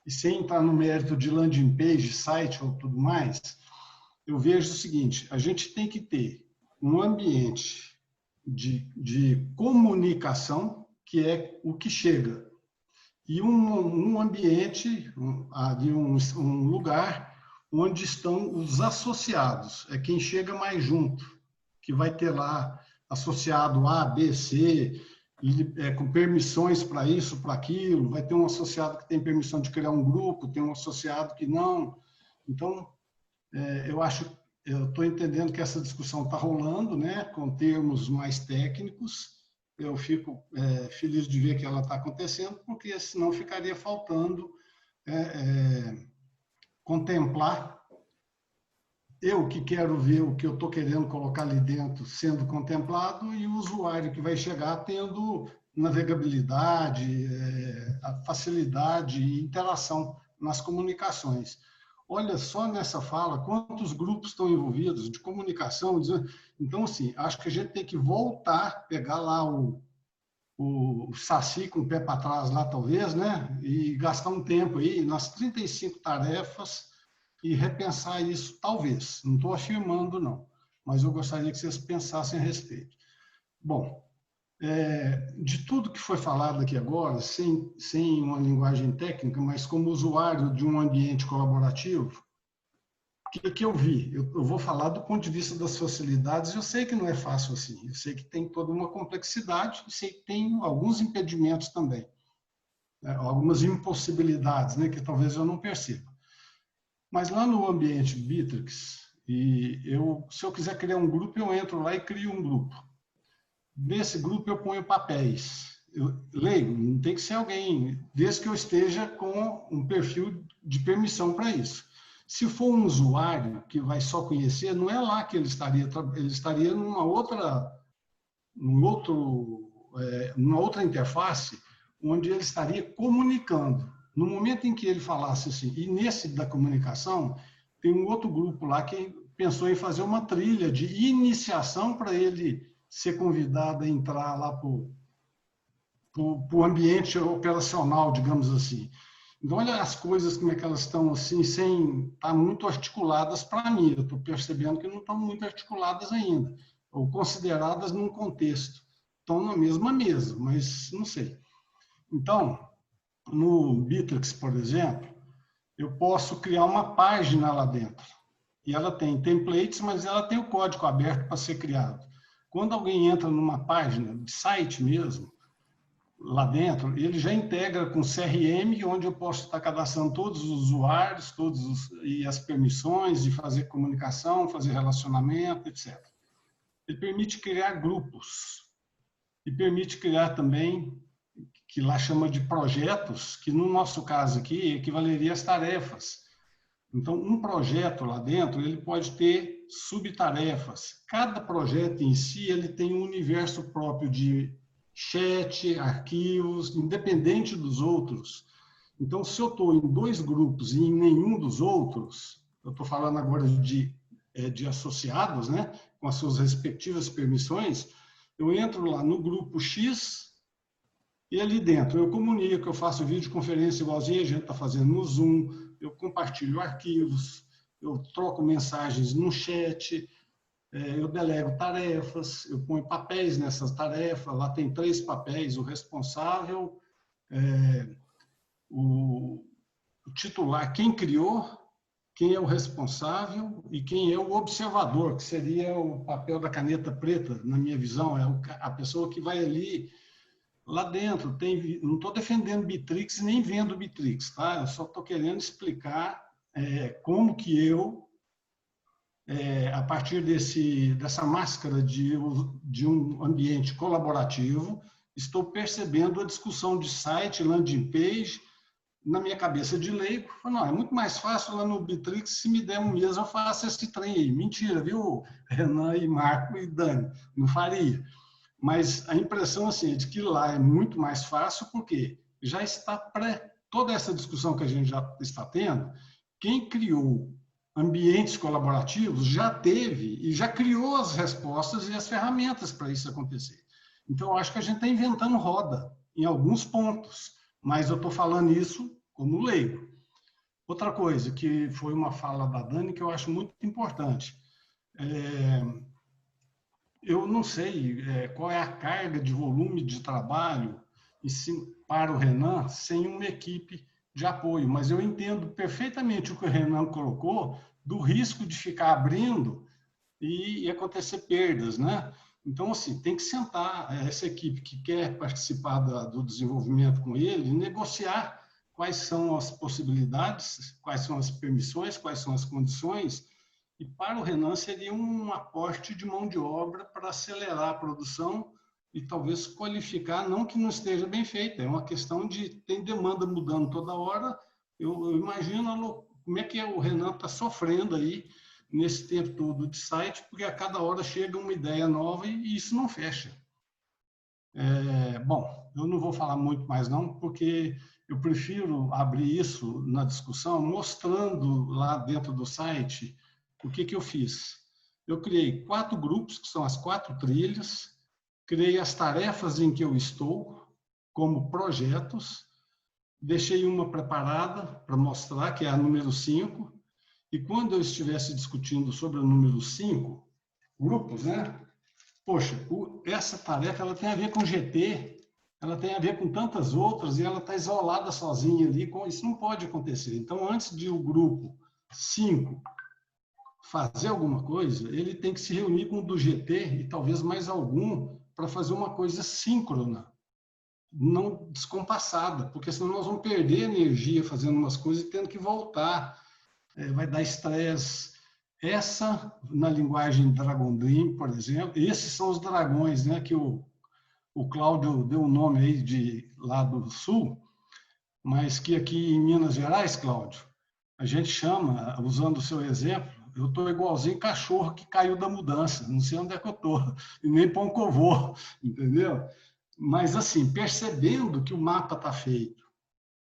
e sem entrar no mérito de landing page, site ou tudo mais, eu vejo o seguinte: a gente tem que ter um ambiente de comunicação, que é o que chega, e um ambiente, um lugar onde estão os associados, é quem chega mais junto, que vai ter lá associado A, B, C, com permissões para isso, para aquilo, vai ter um associado que tem permissão de criar um grupo, tem um associado que não. Então, eu estou entendendo que essa discussão está rolando, né, com termos mais técnicos. Eu fico feliz de ver que ela está acontecendo, porque senão ficaria faltando contemplar. Eu que quero ver o que eu estou querendo colocar ali dentro sendo contemplado e o usuário que vai chegar tendo navegabilidade, a facilidade e interação nas comunicações. Olha só nessa fala quantos grupos estão envolvidos de comunicação. Então, assim, acho que a gente tem que voltar, pegar lá o Saci com o pé para trás lá, talvez, né? E gastar um tempo aí nas 35 tarefas e repensar isso, talvez. Não estou afirmando, não, mas eu gostaria que vocês pensassem a respeito. Bom, de tudo que foi falado aqui agora, sem uma linguagem técnica, mas como usuário de um ambiente colaborativo, o que eu vi? Eu vou falar do ponto de vista das facilidades. Eu sei que não é fácil assim, eu sei que tem toda uma complexidade, e sei que tem alguns impedimentos também, né? Algumas impossibilidades, né, que talvez eu não perceba. Mas lá no ambiente Bitrix, se eu quiser criar um grupo, eu entro lá e crio um grupo. Nesse grupo eu ponho papéis. Eu leio, não tem que ser alguém, desde que eu esteja com um perfil de permissão para isso. Se for um usuário que vai só conhecer, não é lá que ele estaria numa outra interface, onde ele estaria comunicando. No momento em que ele falasse assim, e nesse da comunicação, tem um outro grupo lá que pensou em fazer uma trilha de iniciação para ele ser convidado a entrar lá para o ambiente operacional, digamos assim. Então, olha as coisas, como é que elas estão assim, sem estar muito articuladas para mim. Eu estou percebendo que não estão muito articuladas ainda, ou consideradas num contexto. Estão na mesma mesa, mas não sei. Então, no Bitrix, por exemplo, eu posso criar uma página lá dentro. E ela tem templates, mas ela tem o código aberto para ser criado. Quando alguém entra numa página de site mesmo, lá dentro, ele já integra com CRM, onde eu posso estar cadastrando todos os usuários, e as permissões de fazer comunicação, fazer relacionamento, etc. Ele permite criar grupos e permite criar também, que lá chama de projetos, que no nosso caso aqui equivaleria às tarefas. Então, um projeto lá dentro, ele pode ter subtarefas. Cada projeto em si, ele tem um universo próprio de chat, arquivos, independente dos outros. Então, se eu estou em 2 grupos e em nenhum dos outros, eu estou falando agora de associados, né, com as suas respectivas permissões, eu entro lá no grupo X e ali dentro eu comunico, eu faço videoconferência igualzinho a gente está fazendo no Zoom, eu compartilho arquivos, eu troco mensagens no chat, eu delego tarefas, eu ponho papéis nessas tarefas, lá tem 3 papéis, o responsável, o titular, quem criou, quem é o responsável e quem é o observador, que seria o papel da caneta preta, na minha visão, é a pessoa que vai ali, lá dentro. Não estou defendendo Bitrix nem vendo Bitrix, tá? Eu só estou querendo explicar como que eu, a partir dessa máscara de um ambiente colaborativo, estou percebendo a discussão de site, landing page, na minha cabeça de leigo. Não, é muito mais fácil lá no Bitrix, se me der um mês eu faço esse trem aí. Mentira, viu, Renan e Marco e Dani? Não faria. Mas a impressão assim, é de que lá é muito mais fácil, porque já está toda essa discussão que a gente já está tendo, quem criou ambientes colaborativos já teve e já criou as respostas e as ferramentas para isso acontecer. Então, eu acho que a gente está inventando roda em alguns pontos, mas eu estou falando isso como leigo. Outra coisa, que foi uma fala da Dani, que eu acho muito importante. Eu não sei qual é a carga de volume de trabalho para o Renan sem uma equipe de apoio, mas eu entendo perfeitamente o que o Renan colocou do risco de ficar abrindo e acontecer perdas, né? Então, assim, tem que sentar essa equipe que quer participar do desenvolvimento com ele e negociar quais são as possibilidades, quais são as permissões, quais são as condições. E para o Renan seria um aporte de mão de obra para acelerar a produção e talvez qualificar, não que não esteja bem feita, é uma questão de tem demanda mudando toda hora. Eu imagino como é que o Renan está sofrendo aí nesse tempo todo de site, porque a cada hora chega uma ideia nova e isso não fecha. Bom, eu não vou falar muito mais não, porque eu prefiro abrir isso na discussão mostrando lá dentro do site o que eu fiz. Eu criei 4 grupos, que são as 4 trilhas, criei as tarefas em que eu estou, como projetos, deixei uma preparada para mostrar, que é a número 5, e quando eu estivesse discutindo sobre o número 5, grupos, né? Poxa, essa tarefa ela tem a ver com GT, ela tem a ver com tantas outras, e ela está isolada sozinha ali, isso não pode acontecer. Então, antes de o grupo 5 fazer alguma coisa, ele tem que se reunir com o do GT e talvez mais algum para fazer uma coisa síncrona, não descompassada, porque senão nós vamos perder energia fazendo umas coisas e tendo que voltar. Vai dar estresse. Essa, na linguagem Dragon Dream, por exemplo, esses são os dragões, né, que o Cláudio deu o nome aí lá do Sul, mas que aqui em Minas Gerais, Cláudio, a gente chama, usando o seu exemplo, eu estou igualzinho cachorro que caiu da mudança, não sei onde é que eu estou, e nem para um covô, entendeu? Mas, assim, percebendo que o mapa está feito,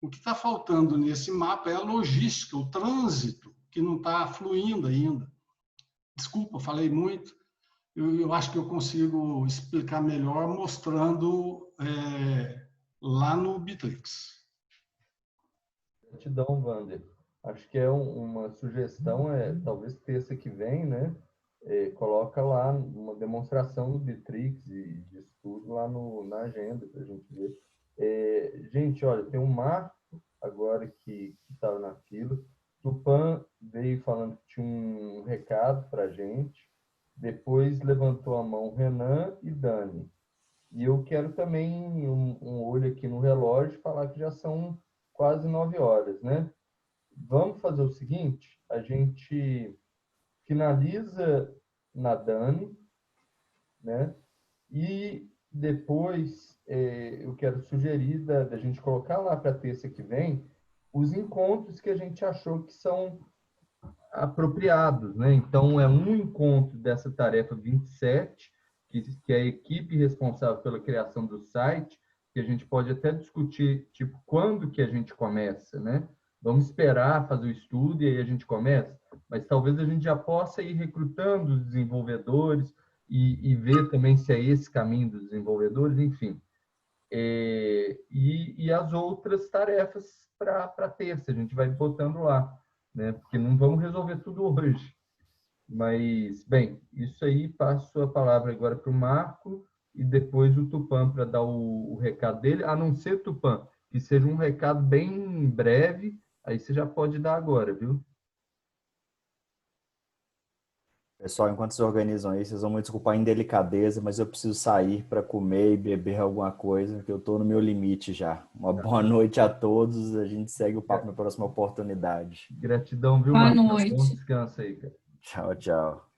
o que está faltando nesse mapa é a logística, o trânsito, que não está fluindo ainda. Desculpa, falei muito. Eu acho que eu consigo explicar melhor mostrando lá no Bitrix. Gratidão, Wander. Acho que uma sugestão, talvez terça que vem, né? Coloca lá uma demonstração do Bitrix e de estudo lá na agenda para a gente ver. Gente, olha, tem um Marco agora que estava na fila. Tupan veio falando que tinha um recado para a gente. Depois levantou a mão Renan e Dani. E eu quero também um olho aqui no relógio e falar que já são quase 9 horas, né? Vamos fazer o seguinte, a gente finaliza na Dani, né? E depois eu quero sugerir da gente colocar lá para terça que vem os encontros que a gente achou que são apropriados, né? Então, é um encontro dessa tarefa 27, que é a equipe responsável pela criação do site, que a gente pode até discutir, tipo, quando que a gente começa, né? Vamos esperar fazer o estudo e aí a gente começa, mas talvez a gente já possa ir recrutando os desenvolvedores e ver também se é esse caminho dos desenvolvedores, enfim. E as outras tarefas para terça, a gente vai botando lá, né? Porque não vamos resolver tudo hoje. Mas, bem, isso aí, passo a palavra agora para o Marco e depois o Tupã para dar o recado dele, a não ser, Tupã, que seja um recado bem breve, aí você já pode dar agora, viu? Pessoal, enquanto se organizam aí, vocês vão me desculpar a indelicadeza, mas eu preciso sair para comer e beber alguma coisa, que eu estou no meu limite já. Uma boa noite a todos, a gente segue o papo na próxima oportunidade. Gratidão, viu, Boa Marco? noite. Bom descanso aí, cara. Tchau, tchau.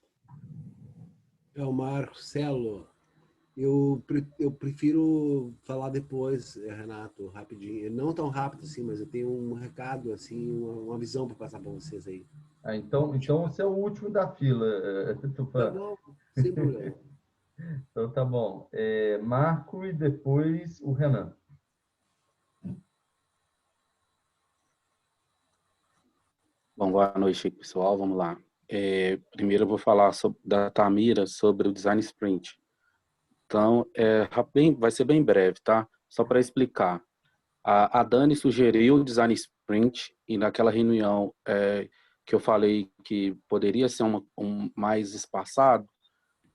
É o Marcelo. Eu prefiro falar depois, Renato, rapidinho. Não tão rápido assim, mas eu tenho um recado, assim, uma visão para passar para vocês aí. Então você é o último da fila, Tupã. Tá bom, sem problema. Então tá bom. Marco e depois o Renan. Bom, boa noite, pessoal. Vamos lá. Primeiro eu vou falar da Tamira sobre o Design Sprint. Então, vai ser bem breve, tá? Só para explicar. A Dani sugeriu o Design Sprint e naquela reunião que eu falei que poderia ser mais espaçado,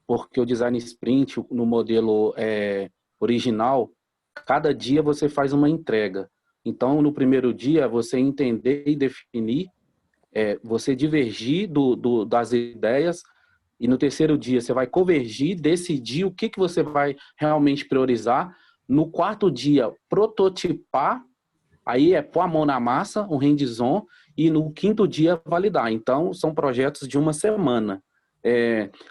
porque o Design Sprint, no modelo original, cada dia você faz uma entrega. Então, no primeiro dia, você entender e definir, você divergir das ideias, e no terceiro dia você vai convergir, decidir o que você vai realmente priorizar. No quarto dia, prototipar, aí pôr a mão na massa, um hands-on, e no quinto dia validar. Então, são projetos de uma semana.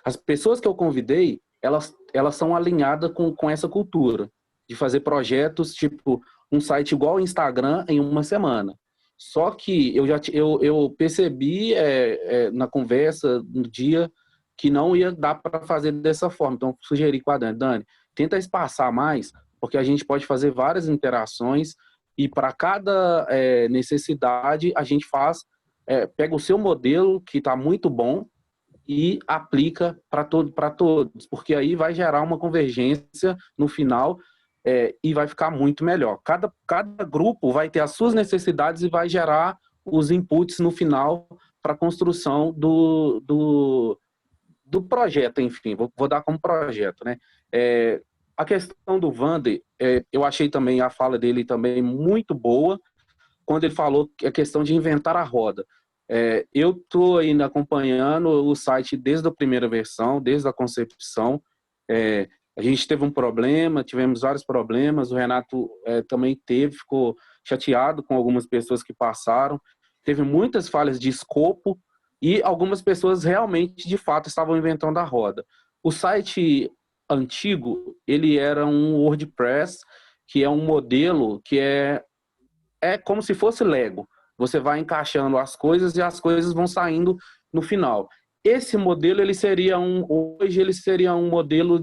As pessoas que eu convidei, elas são alinhadas com essa cultura, de fazer projetos, tipo, um site igual ao Instagram em uma semana. Só que eu percebi na conversa, no dia, que não ia dar para fazer dessa forma. Então, sugeri com a Dani, tenta espaçar mais, porque a gente pode fazer várias interações e para cada necessidade a gente pega o seu modelo, que está muito bom, e aplica para todos, porque aí vai gerar uma convergência no final e vai ficar muito melhor. Cada grupo vai ter as suas necessidades e vai gerar os inputs no final para a construção do projeto, enfim, vou dar como projeto, né? A questão do Wander, eu achei também a fala dele também muito boa, quando ele falou que a questão de inventar a roda. Eu estou ainda acompanhando o site desde a primeira versão, desde a concepção. A gente teve um problema, tivemos vários problemas, o Renato também ficou chateado com algumas pessoas que passaram, teve muitas falhas de escopo e algumas pessoas realmente, de fato, estavam inventando a roda. O site antigo, ele era um WordPress, que é um modelo que é como se fosse Lego. Você vai encaixando as coisas e as coisas vão saindo no final. Esse modelo, hoje ele seria um modelo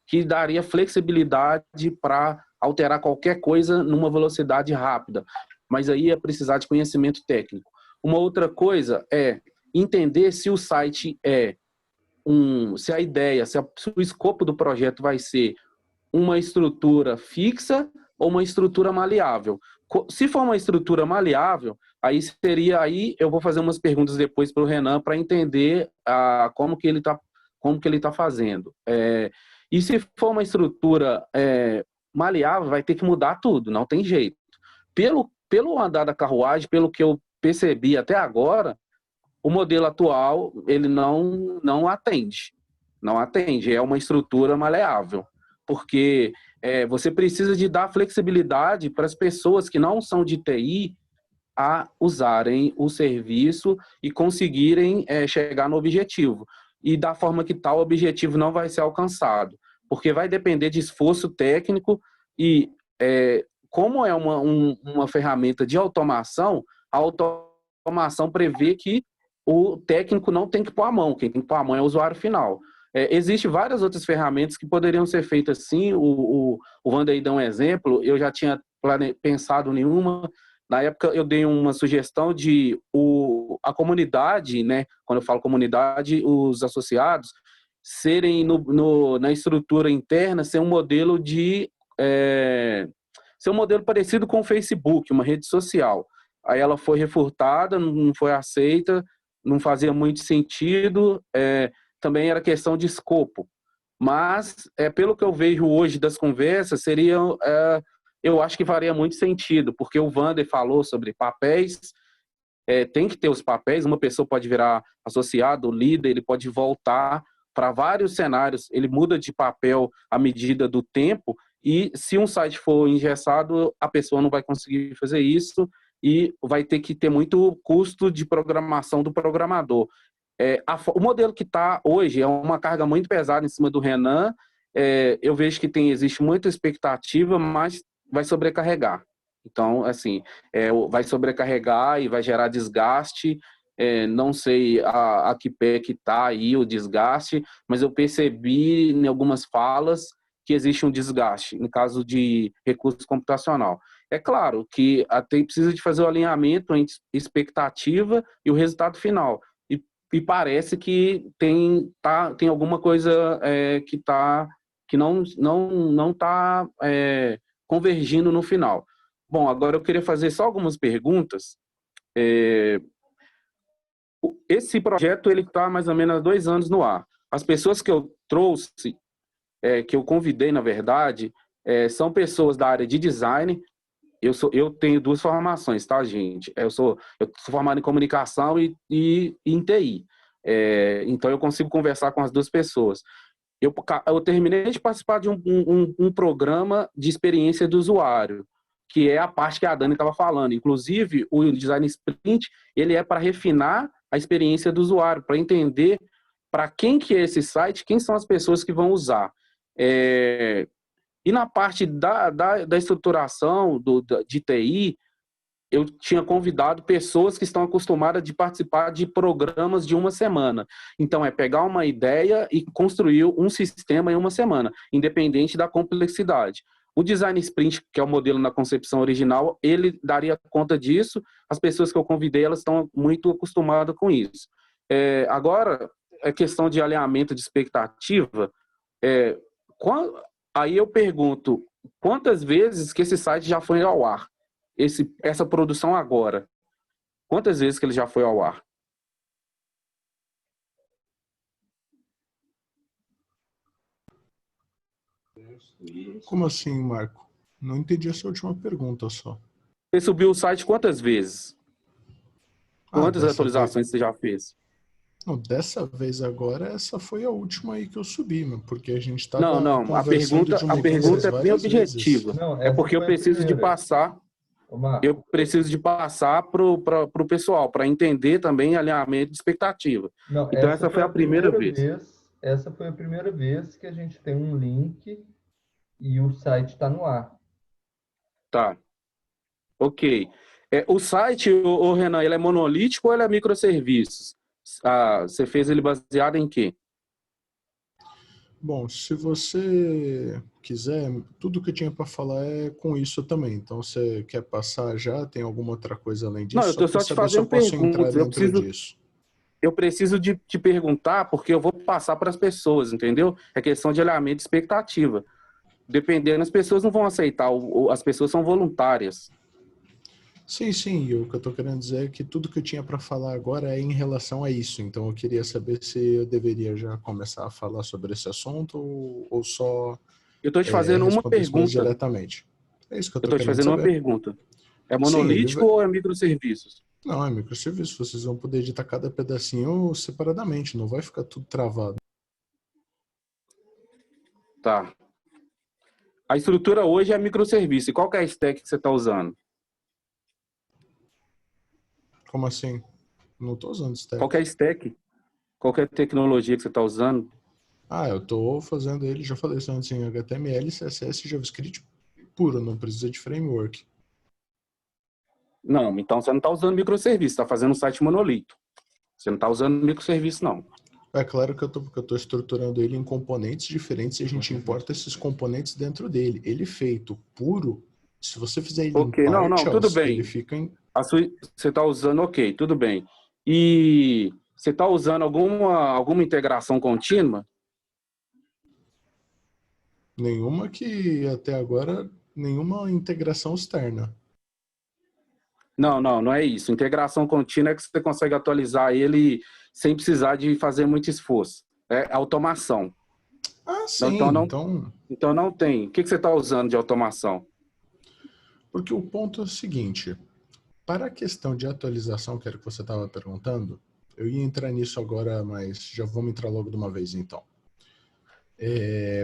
que daria flexibilidade para alterar qualquer coisa numa velocidade rápida. Mas aí ia precisar de conhecimento técnico. Uma outra coisa é entender se o site se a ideia, se o escopo do projeto vai ser uma estrutura fixa ou uma estrutura maleável. Se for uma estrutura maleável, aí eu vou fazer umas perguntas depois para o Renan para entender como que ele está fazendo. E se for uma estrutura maleável, vai ter que mudar tudo, não tem jeito. Pelo andar da carruagem, pelo que eu percebi até agora, o modelo atual ele não atende. Não atende, é uma estrutura maleável. porque você precisa de dar flexibilidade para as pessoas que não são de TI a usarem o serviço e conseguirem chegar no objetivo. E da forma que tal, o objetivo não vai ser alcançado, porque vai depender de esforço técnico e como é uma ferramenta de automação, a automação prevê que o técnico não tem que pôr a mão, quem tem que pôr a mão é o usuário final. Existem várias outras ferramentas que poderiam ser feitas assim, o Wanderlei dá um exemplo, eu já tinha pensado em uma, na época eu dei uma sugestão de a comunidade, né, quando eu falo comunidade, os associados, serem na estrutura interna, ser um modelo ser um modelo parecido com o Facebook, uma rede social. Aí ela foi refutada, não foi aceita, não fazia muito sentido, também era questão de escopo. Mas, pelo que eu vejo hoje das conversas, eu acho que faria muito sentido, porque o Wander falou sobre papéis, tem que ter os papéis, uma pessoa pode virar associado, líder, ele pode voltar para vários cenários, ele muda de papel à medida do tempo, e se um site for engessado, a pessoa não vai conseguir fazer isso e vai ter que ter muito custo de programação do programador. O modelo que está hoje é uma carga muito pesada em cima do Renan. Eu vejo que existe muita expectativa, mas vai sobrecarregar. Então, assim, vai sobrecarregar e vai gerar desgaste. Não sei a que pé que está aí o desgaste, mas eu percebi em algumas falas que existe um desgaste no caso de recurso computacional. É claro que precisa de fazer o alinhamento entre expectativa e o resultado final. E parece que tem alguma coisa que não está convergindo no final. Bom, agora eu queria fazer só algumas perguntas. Esse projeto está mais ou menos há 2 anos no ar. As pessoas que eu trouxe, que eu convidei, na verdade, são pessoas da área de design. Eu tenho 2 formações, tá, gente? Eu sou formado em comunicação e em TI. Então, eu consigo conversar com as 2 pessoas. Eu terminei de participar de um programa de experiência do usuário, que é a parte que a Dani estava falando. Inclusive, o Design Sprint, ele é para refinar a experiência do usuário, para entender para quem que é esse site, quem são as pessoas que vão usar. E na parte da estruturação de TI, eu tinha convidado pessoas que estão acostumadas de participar de programas de 1 semana. Então, pegar uma ideia e construir um sistema em 1 semana, independente da complexidade. O Design Sprint, que é o modelo na concepção original, ele daria conta disso. As pessoas que eu convidei, elas estão muito acostumadas com isso. Agora, a questão de alinhamento de expectativa, aí eu pergunto, quantas vezes que esse site já foi ao ar? Essa produção agora, quantas vezes que ele já foi ao ar? Como assim, Marco? Não entendi essa última pergunta só. Você subiu o site quantas vezes? Quantas atualizações você já fez? Não, dessa vez agora, essa foi a última aí que eu subi, porque a gente estava Não, a pergunta é bem objetiva. Porque eu preciso de passar para o pessoal, para entender também alinhamento de expectativa. Não, então, essa foi a primeira vez. Essa foi a primeira vez que a gente tem um link e o site está no ar. Tá. Ok. O site, o Renan, ele é monolítico ou ele é microserviços? Você fez ele baseado em quê? Bom, se você quiser, tudo que eu tinha para falar é com isso também. Então, você quer passar já? Tem alguma outra coisa além disso? Não, eu estou só te fazendo perguntas. Eu preciso de te perguntar porque eu vou passar para as pessoas, entendeu? É questão de alinhamento de expectativa. Dependendo, as pessoas não vão aceitar. As pessoas são voluntárias. Sim. E o que eu estou querendo dizer é que tudo que eu tinha para falar agora é em relação a isso. Então, eu queria saber se eu deveria já começar a falar sobre esse assunto ou só... Eu estou te fazendo uma pergunta. Diretamente. É isso que eu estou te fazendo saber. Uma pergunta. É monolítico ou é microserviços? Não, é microserviço. Vocês vão poder editar cada pedacinho separadamente. Não vai ficar tudo travado. Tá. A estrutura hoje é microserviço. E qual que é a stack que você está usando? Como assim? Não estou usando stack. Qual que é a stack? Qual que é a tecnologia que você está usando? Eu estou fazendo ele, já falei isso antes, em HTML, CSS e JavaScript puro, não precisa de framework. Não, então você não está usando microserviço, está fazendo um site monolito. Você não está usando microserviço, não. É claro que eu estou estruturando ele em componentes diferentes e a gente importa esses componentes dentro dele. Ele feito puro, se você fizer ele Ok, em não, tudo particles, bem. ele fica em... Você está usando, ok, tudo bem. E você está usando alguma integração contínua? Nenhuma que até agora, nenhuma integração externa. Não é isso. Integração contínua é que você consegue atualizar ele sem precisar de fazer muito esforço. É automação. Sim, então não tem. O que você está usando de automação? Porque o ponto é o seguinte, para a questão de atualização, que era o que você estava perguntando, eu ia entrar nisso agora, mas já vamos entrar logo de uma vez, então.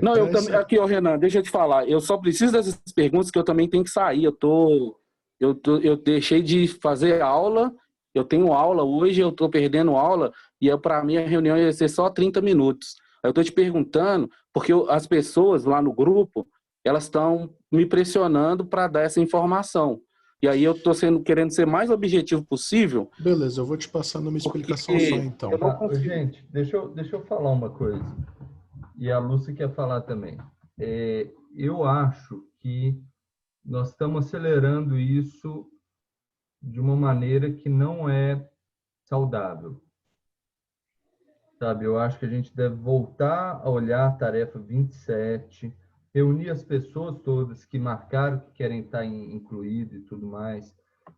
Não, eu também. Aqui, Renan, deixa eu te falar. Eu só preciso dessas perguntas que eu também tenho que sair. Eu deixei de fazer aula. Eu tenho aula hoje, eu estou perdendo aula e para mim a reunião ia ser só 30 minutos. Eu estou te perguntando porque as pessoas lá no grupo, elas estão me pressionando para dar essa informação. E aí eu estou querendo ser mais objetivo possível. Beleza, eu vou te passando uma explicação só, então. Gente, deixa eu falar uma coisa. E a Lúcia quer falar também. Eu acho que nós estamos acelerando isso de uma maneira que não é saudável. Sabe, eu acho que a gente deve voltar a olhar a tarefa 27, reunir as pessoas todas que marcaram que querem estar incluídas e tudo mais,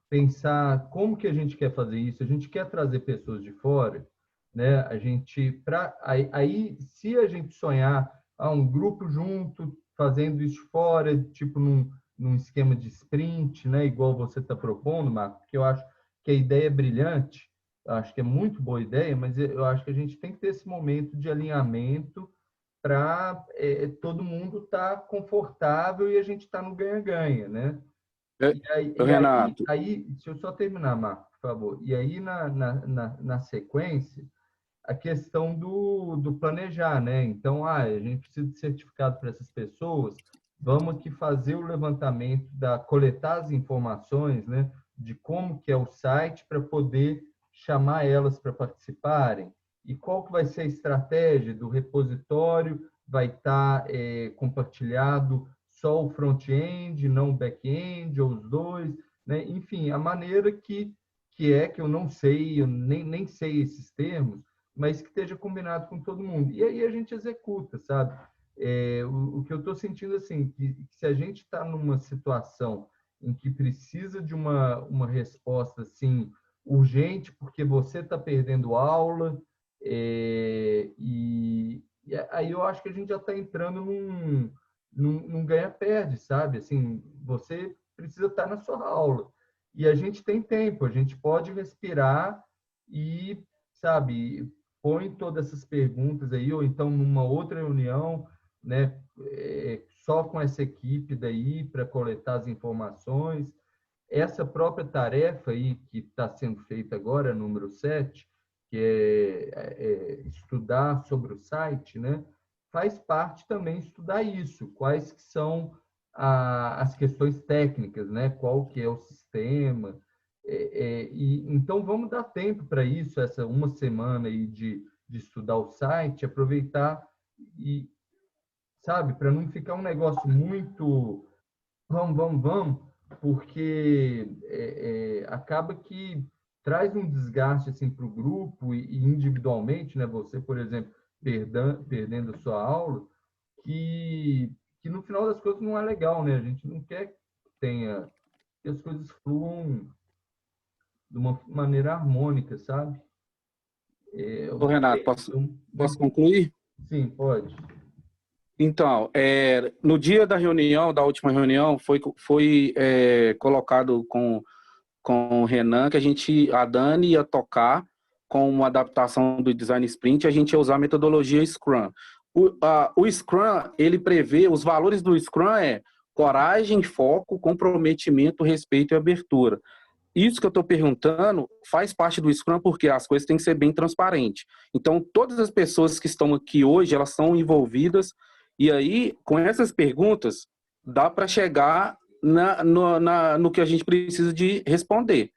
pensar como que a gente quer fazer isso. A gente quer trazer pessoas de fora, né? Aí, se a gente sonhar um grupo junto fazendo isso fora, tipo num esquema de sprint, né? Igual você está propondo, Marco, porque eu acho que a ideia é brilhante. Eu acho que é muito boa ideia, mas eu acho que a gente tem que ter esse momento de alinhamento para todo mundo estar confortável e a gente estar no ganha-ganha, né? Renato. Aí, deixa eu só terminar, Marco, por favor. E aí, na sequência, a questão do planejar, né? Então, a gente precisa de certificado para essas pessoas, vamos aqui fazer o levantamento, coletar as informações, né? De como que é o site para poder chamar elas para participarem e qual que vai ser a estratégia do repositório, vai estar compartilhado só o front-end, não o back-end, ou os dois, né? Enfim, a maneira que eu não sei, eu nem sei esses termos, mas que esteja combinado com todo mundo. E aí a gente executa, sabe? O que eu estou sentindo, assim, que se a gente está numa situação em que precisa de uma resposta, assim, urgente, porque você está perdendo aula, e aí eu acho que a gente já está entrando num ganha-perde, sabe? Assim, você precisa estar na sua aula. E a gente tem tempo, a gente pode respirar e, sabe, põe todas essas perguntas aí, ou então numa outra reunião, né? Só com essa equipe daí para coletar as informações. Essa própria tarefa aí que está sendo feita agora, número 7, que é estudar sobre o site, né? Faz parte também estudar isso, quais que são as questões técnicas, né? Qual que é o sistema. Então, vamos dar tempo para isso, essa uma semana aí de estudar o site, aproveitar e, sabe, para não ficar um negócio muito vamos, porque acaba que traz um desgaste assim, para o grupo e individualmente, né? Você, por exemplo, perdendo a sua aula, que no final das coisas não é legal, né? A gente não quer que as coisas fluam de uma maneira harmônica, sabe? Renato, posso concluir? Sim, pode. Então, no dia da reunião, da última reunião, foi colocado com o Renan que a Dani ia tocar com uma adaptação do Design Sprint, a gente ia usar a metodologia Scrum. o Scrum, ele prevê, os valores do Scrum é coragem, foco, comprometimento, respeito e abertura. Isso que eu estou perguntando faz parte do Scrum porque as coisas têm que ser bem transparentes. Então, todas as pessoas que estão aqui hoje, elas são envolvidas, e aí, com essas perguntas, dá para chegar no que a gente precisa de responder.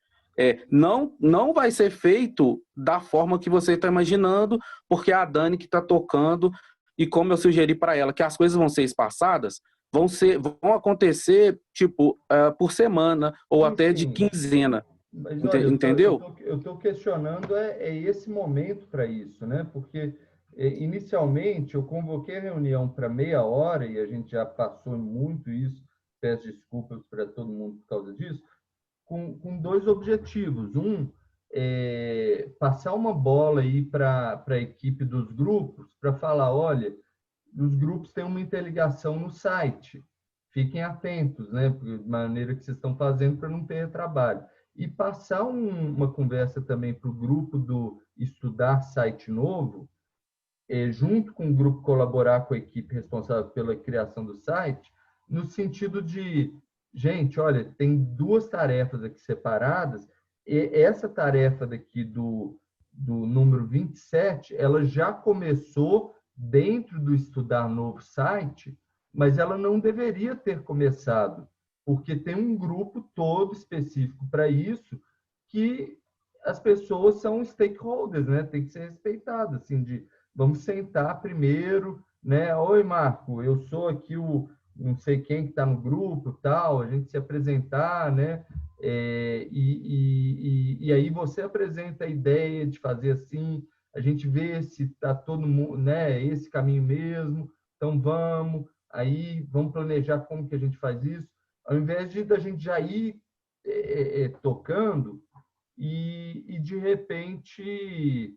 Não vai ser feito da forma que você está imaginando, porque é a Dani que está tocando, e como eu sugeri para ela que as coisas vão ser espaçadas, vão acontecer tipo por semana ou até de quinzena. Mas, olha, entendeu? Eu estou questionando esse momento para isso, né? Porque inicialmente eu convoquei a reunião para meia hora e a gente já passou muito isso, peço desculpas para todo mundo por causa disso, com dois objetivos. Um, passar uma bola aí para a equipe dos grupos, para falar, olha, os grupos têm uma interligação no site, fiquem atentos, né, de maneira que vocês estão fazendo para não ter trabalho. E passar uma conversa também para o grupo do Estudar Site Novo, junto com o grupo colaborar com a equipe responsável pela criação do site, no sentido de, gente, olha, tem duas tarefas aqui separadas, e essa tarefa daqui do número 27, ela já começou dentro do Estudar Novo Site, mas ela não deveria ter começado, porque tem um grupo todo específico para isso, que as pessoas são stakeholders, né? Tem que ser respeitadas, assim, de vamos sentar primeiro, né? Oi, Marco, eu sou aqui o não sei quem que está no grupo, tal, a gente se apresentar, né? E aí você apresenta a ideia de fazer assim, a gente vê se está todo mundo, né? Esse caminho mesmo, então vamos planejar como que a gente faz isso, ao invés da gente já ir tocando e de repente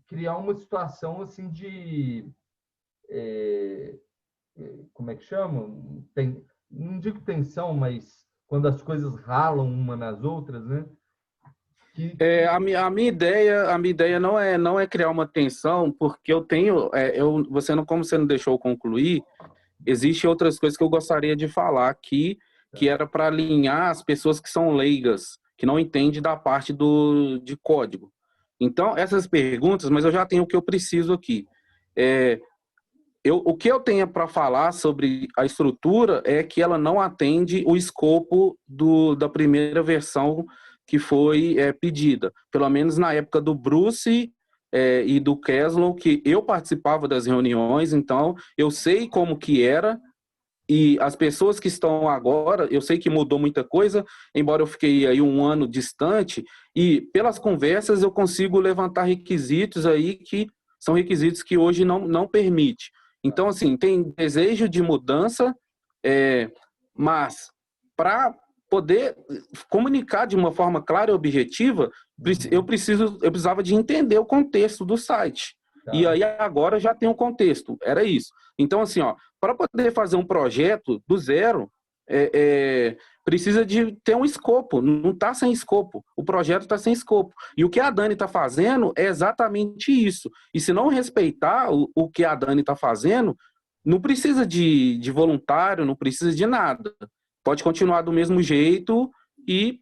criar uma situação assim de como é que chama? Não digo tensão, mas quando as coisas ralam uma nas outras, né? A minha ideia não é criar uma tensão, porque eu tenho, como você não deixou eu concluir, existem outras coisas que eu gostaria de falar aqui, que era para alinhar as pessoas que são leigas, que não entendem da parte de código. Então, essas perguntas, mas eu já tenho o que eu preciso aqui. O que eu tenho para falar sobre a estrutura é que ela não atende o escopo da primeira versão que foi pedida. Pelo menos na época do Bruce e do Keslow, que eu participava das reuniões, então eu sei como que era, e as pessoas que estão agora, eu sei que mudou muita coisa, embora eu fiquei aí um ano distante, e pelas conversas eu consigo levantar requisitos aí que são requisitos que hoje não permite. Então, assim, tem desejo de mudança, mas para poder comunicar de uma forma clara e objetiva, eu precisava de entender o contexto do site. E aí agora já tem um contexto, era isso. Então, assim, para poder fazer um projeto do zero, precisa de ter um escopo, não está sem escopo, o projeto está sem escopo. E o que a Dani está fazendo é exatamente isso. E se não respeitar o que a Dani está fazendo, não precisa de voluntário, não precisa de nada. Pode continuar do mesmo jeito e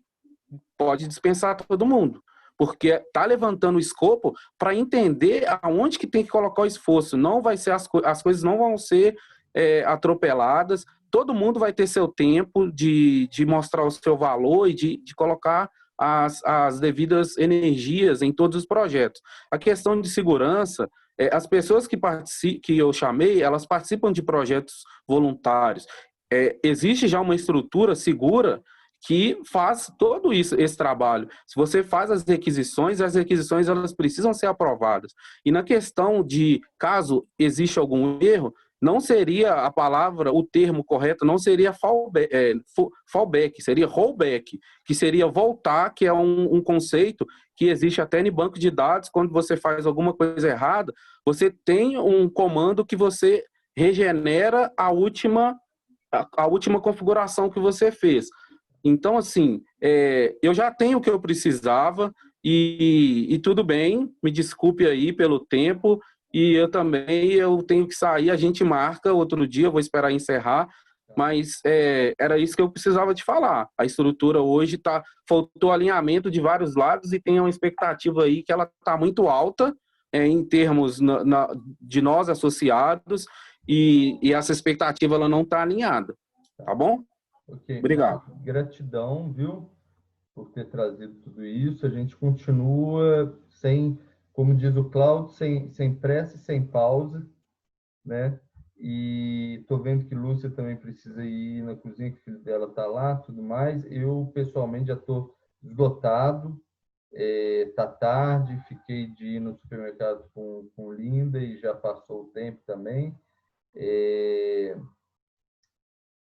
pode dispensar todo mundo. Porque está levantando o escopo para entender aonde que tem que colocar o esforço. Não vai ser as coisas não vão ser atropeladas. Todo mundo vai ter seu tempo de mostrar o seu valor e de colocar as devidas energias em todos os projetos. A questão de segurança, as pessoas que eu chamei, elas participam de projetos voluntários. Existe já uma estrutura segura que faz todo esse trabalho. Se você faz as requisições elas precisam ser aprovadas. E na questão de caso exista algum erro, não seria a palavra, o termo correto, não seria fallback, seria rollback, que seria voltar, que é um conceito que existe até no banco de dados. Quando você faz alguma coisa errada, você tem um comando que você regenera a última configuração que você fez. Então, assim, eu já tenho o que eu precisava e tudo bem, me desculpe aí pelo tempo e eu tenho que sair, a gente marca outro dia, eu vou esperar encerrar, mas era isso que eu precisava te falar. A estrutura hoje faltou alinhamento de vários lados e tem uma expectativa aí que ela está muito alta em termos de nós associados e essa expectativa ela não está alinhada, tá bom? Ok. Obrigado. Gratidão, viu, por ter trazido tudo isso. A gente continua sem, como diz o Cláudio, sem pressa e sem pausa, né? E estou vendo que Lúcia também precisa ir na cozinha, que o filho dela está lá, tudo mais. Eu, pessoalmente, já estou esgotado. Tá tarde, fiquei de ir no supermercado com Linda e já passou o tempo também.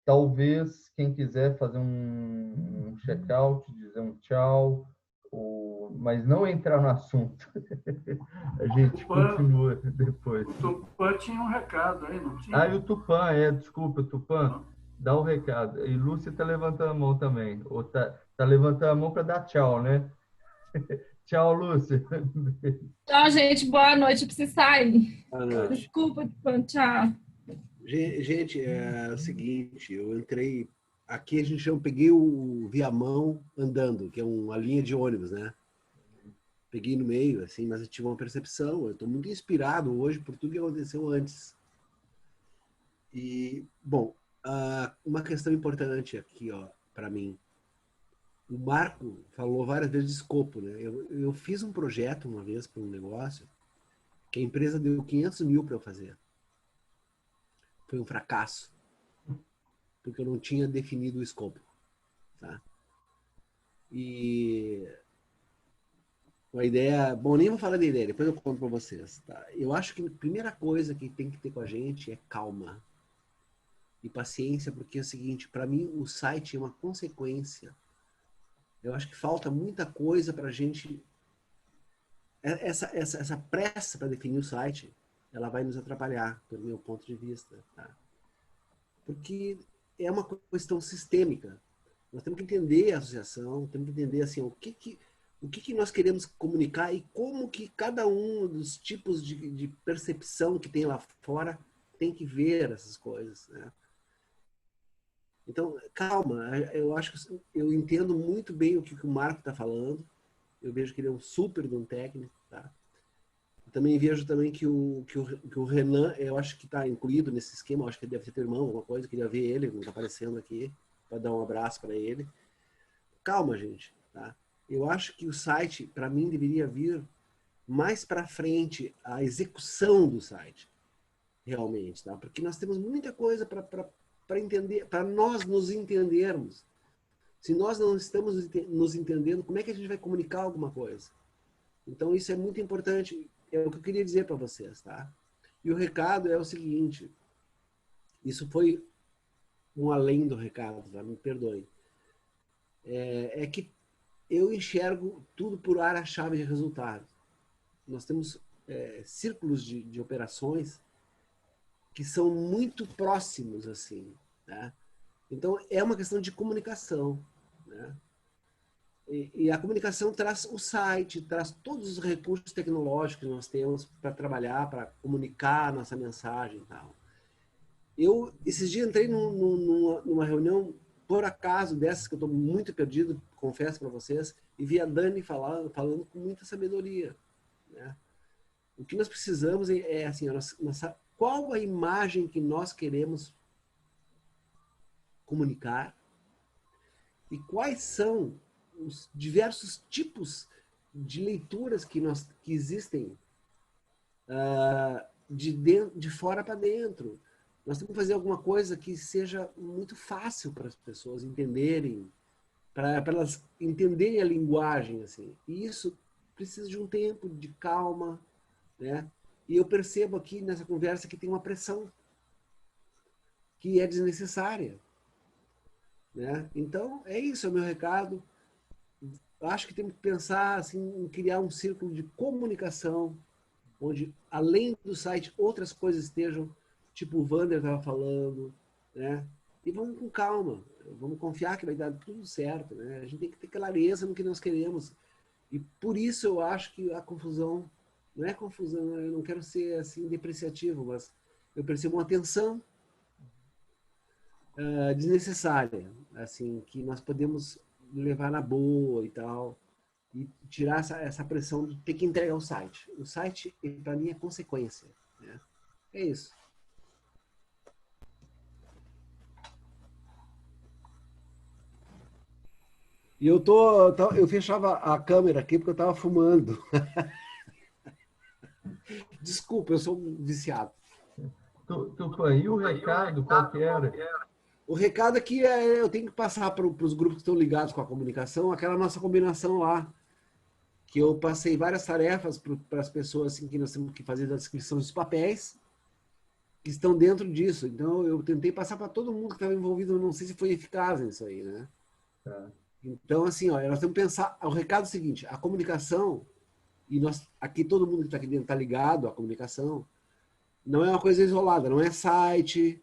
Talvez quem quiser fazer um check-out, dizer um tchau, mas não entrar no assunto. A gente continua depois. O Tupã tinha um recado aí, não tinha? Ah, e o Tupã, desculpa, Tupã, dá o recado. E Lúcia está levantando a mão também. Ou tá levantando a mão para dar tchau, né? Tchau, Lúcia. Tchau, gente. Boa noite. Eu preciso sair. Boa noite. Desculpa, tchau. Gente, é o seguinte, eu entrei... Aqui a gente peguei o Viamão andando, que é uma linha de ônibus, né? Peguei no meio, assim, mas eu tive uma percepção. Eu estou muito inspirado hoje por tudo que aconteceu antes. E, bom, uma questão importante aqui, ó, para mim. O Marco falou várias vezes de escopo, né? Eu fiz um projeto uma vez para um negócio que a empresa deu 500 mil para eu fazer. Foi um fracasso, porque eu não tinha definido o escopo, tá? E a ideia... Bom, nem vou falar da ideia, depois eu conto para vocês, tá? Eu acho que a primeira coisa que tem que ter com a gente é calma e paciência, porque é o seguinte, para mim o site é uma consequência. Eu acho que falta muita coisa para a gente... Essa pressa para definir o site, ela vai nos atrapalhar, pelo meu ponto de vista, tá? Porque é uma questão sistêmica. Nós temos que entender a associação, temos que entender assim, o que nós queremos comunicar e como que cada um dos tipos de percepção que tem lá fora tem que ver essas coisas, né? Então, calma, eu acho que eu entendo muito bem o que o Marco está falando. Eu vejo que ele é um super de um técnico, tá? Também vejo também que o Renan, eu acho que está incluído nesse esquema, eu acho que ele deve ter teu irmão, alguma coisa, eu queria ver ele, não está aparecendo aqui, para dar um abraço para ele. Calma, gente, tá? Eu acho que o site, para mim, deveria vir mais para frente a execução do site, realmente, tá? Porque nós temos muita coisa para entender, para nós nos entendermos. Se nós não estamos nos entendendo, como é que a gente vai comunicar alguma coisa? Então, isso é muito importante. É o que eu queria dizer para vocês, tá? E o recado é o seguinte. Isso foi um além do recado, tá? Me perdoem. É que eu enxergo tudo por área-chave de resultado. Nós temos círculos de operações que são muito próximos, assim, tá? Então, é uma questão de comunicação, né? E a comunicação traz o site, traz todos os recursos tecnológicos que nós temos para trabalhar, para comunicar a nossa mensagem e tal. Esses dias, entrei numa reunião, por acaso, dessas que eu estou muito perdido, confesso para vocês, e vi a Dani falando com muita sabedoria, né? O que nós precisamos é assim, qual a imagem que nós queremos comunicar e quais são os diversos tipos de leituras que existem de fora para dentro. Nós temos que fazer alguma coisa que seja muito fácil para as pessoas entenderem, para elas entenderem a linguagem, assim. E isso precisa de um tempo, de calma, né? E eu percebo aqui nessa conversa que tem uma pressão que é desnecessária, né? Então, é isso, é o meu recado. Acho que temos que pensar assim, em criar um círculo de comunicação, onde, além do site, outras coisas estejam, tipo o Wander estava falando, né? E vamos com calma, vamos confiar que vai dar tudo certo, né? A gente tem que ter clareza no que nós queremos. E por isso eu acho que a confusão Não é confusão, eu não quero ser assim depreciativo, mas eu percebo uma tensão desnecessária, assim, que nós podemos levar na boa e tal, e tirar essa pressão de ter que entregar o site. O site, para mim, é consequência, né? É isso. E eu fechava a câmera aqui porque eu estava fumando. Desculpa, eu sou um viciado. E o recado, qual que era? O recado é que eu tenho que passar para os grupos que estão ligados com a comunicação, aquela nossa combinação lá, que eu passei várias tarefas para as pessoas assim, que nós temos que fazer a descrição dos papéis, que estão dentro disso. Então, eu tentei passar para todo mundo que estava envolvido, não sei se foi eficaz nisso aí, né? Tá. Então, assim, ó, nós temos que pensar, o recado é o seguinte, a comunicação, e nós, aqui todo mundo que está aqui dentro está ligado à comunicação, não é uma coisa isolada, não é site,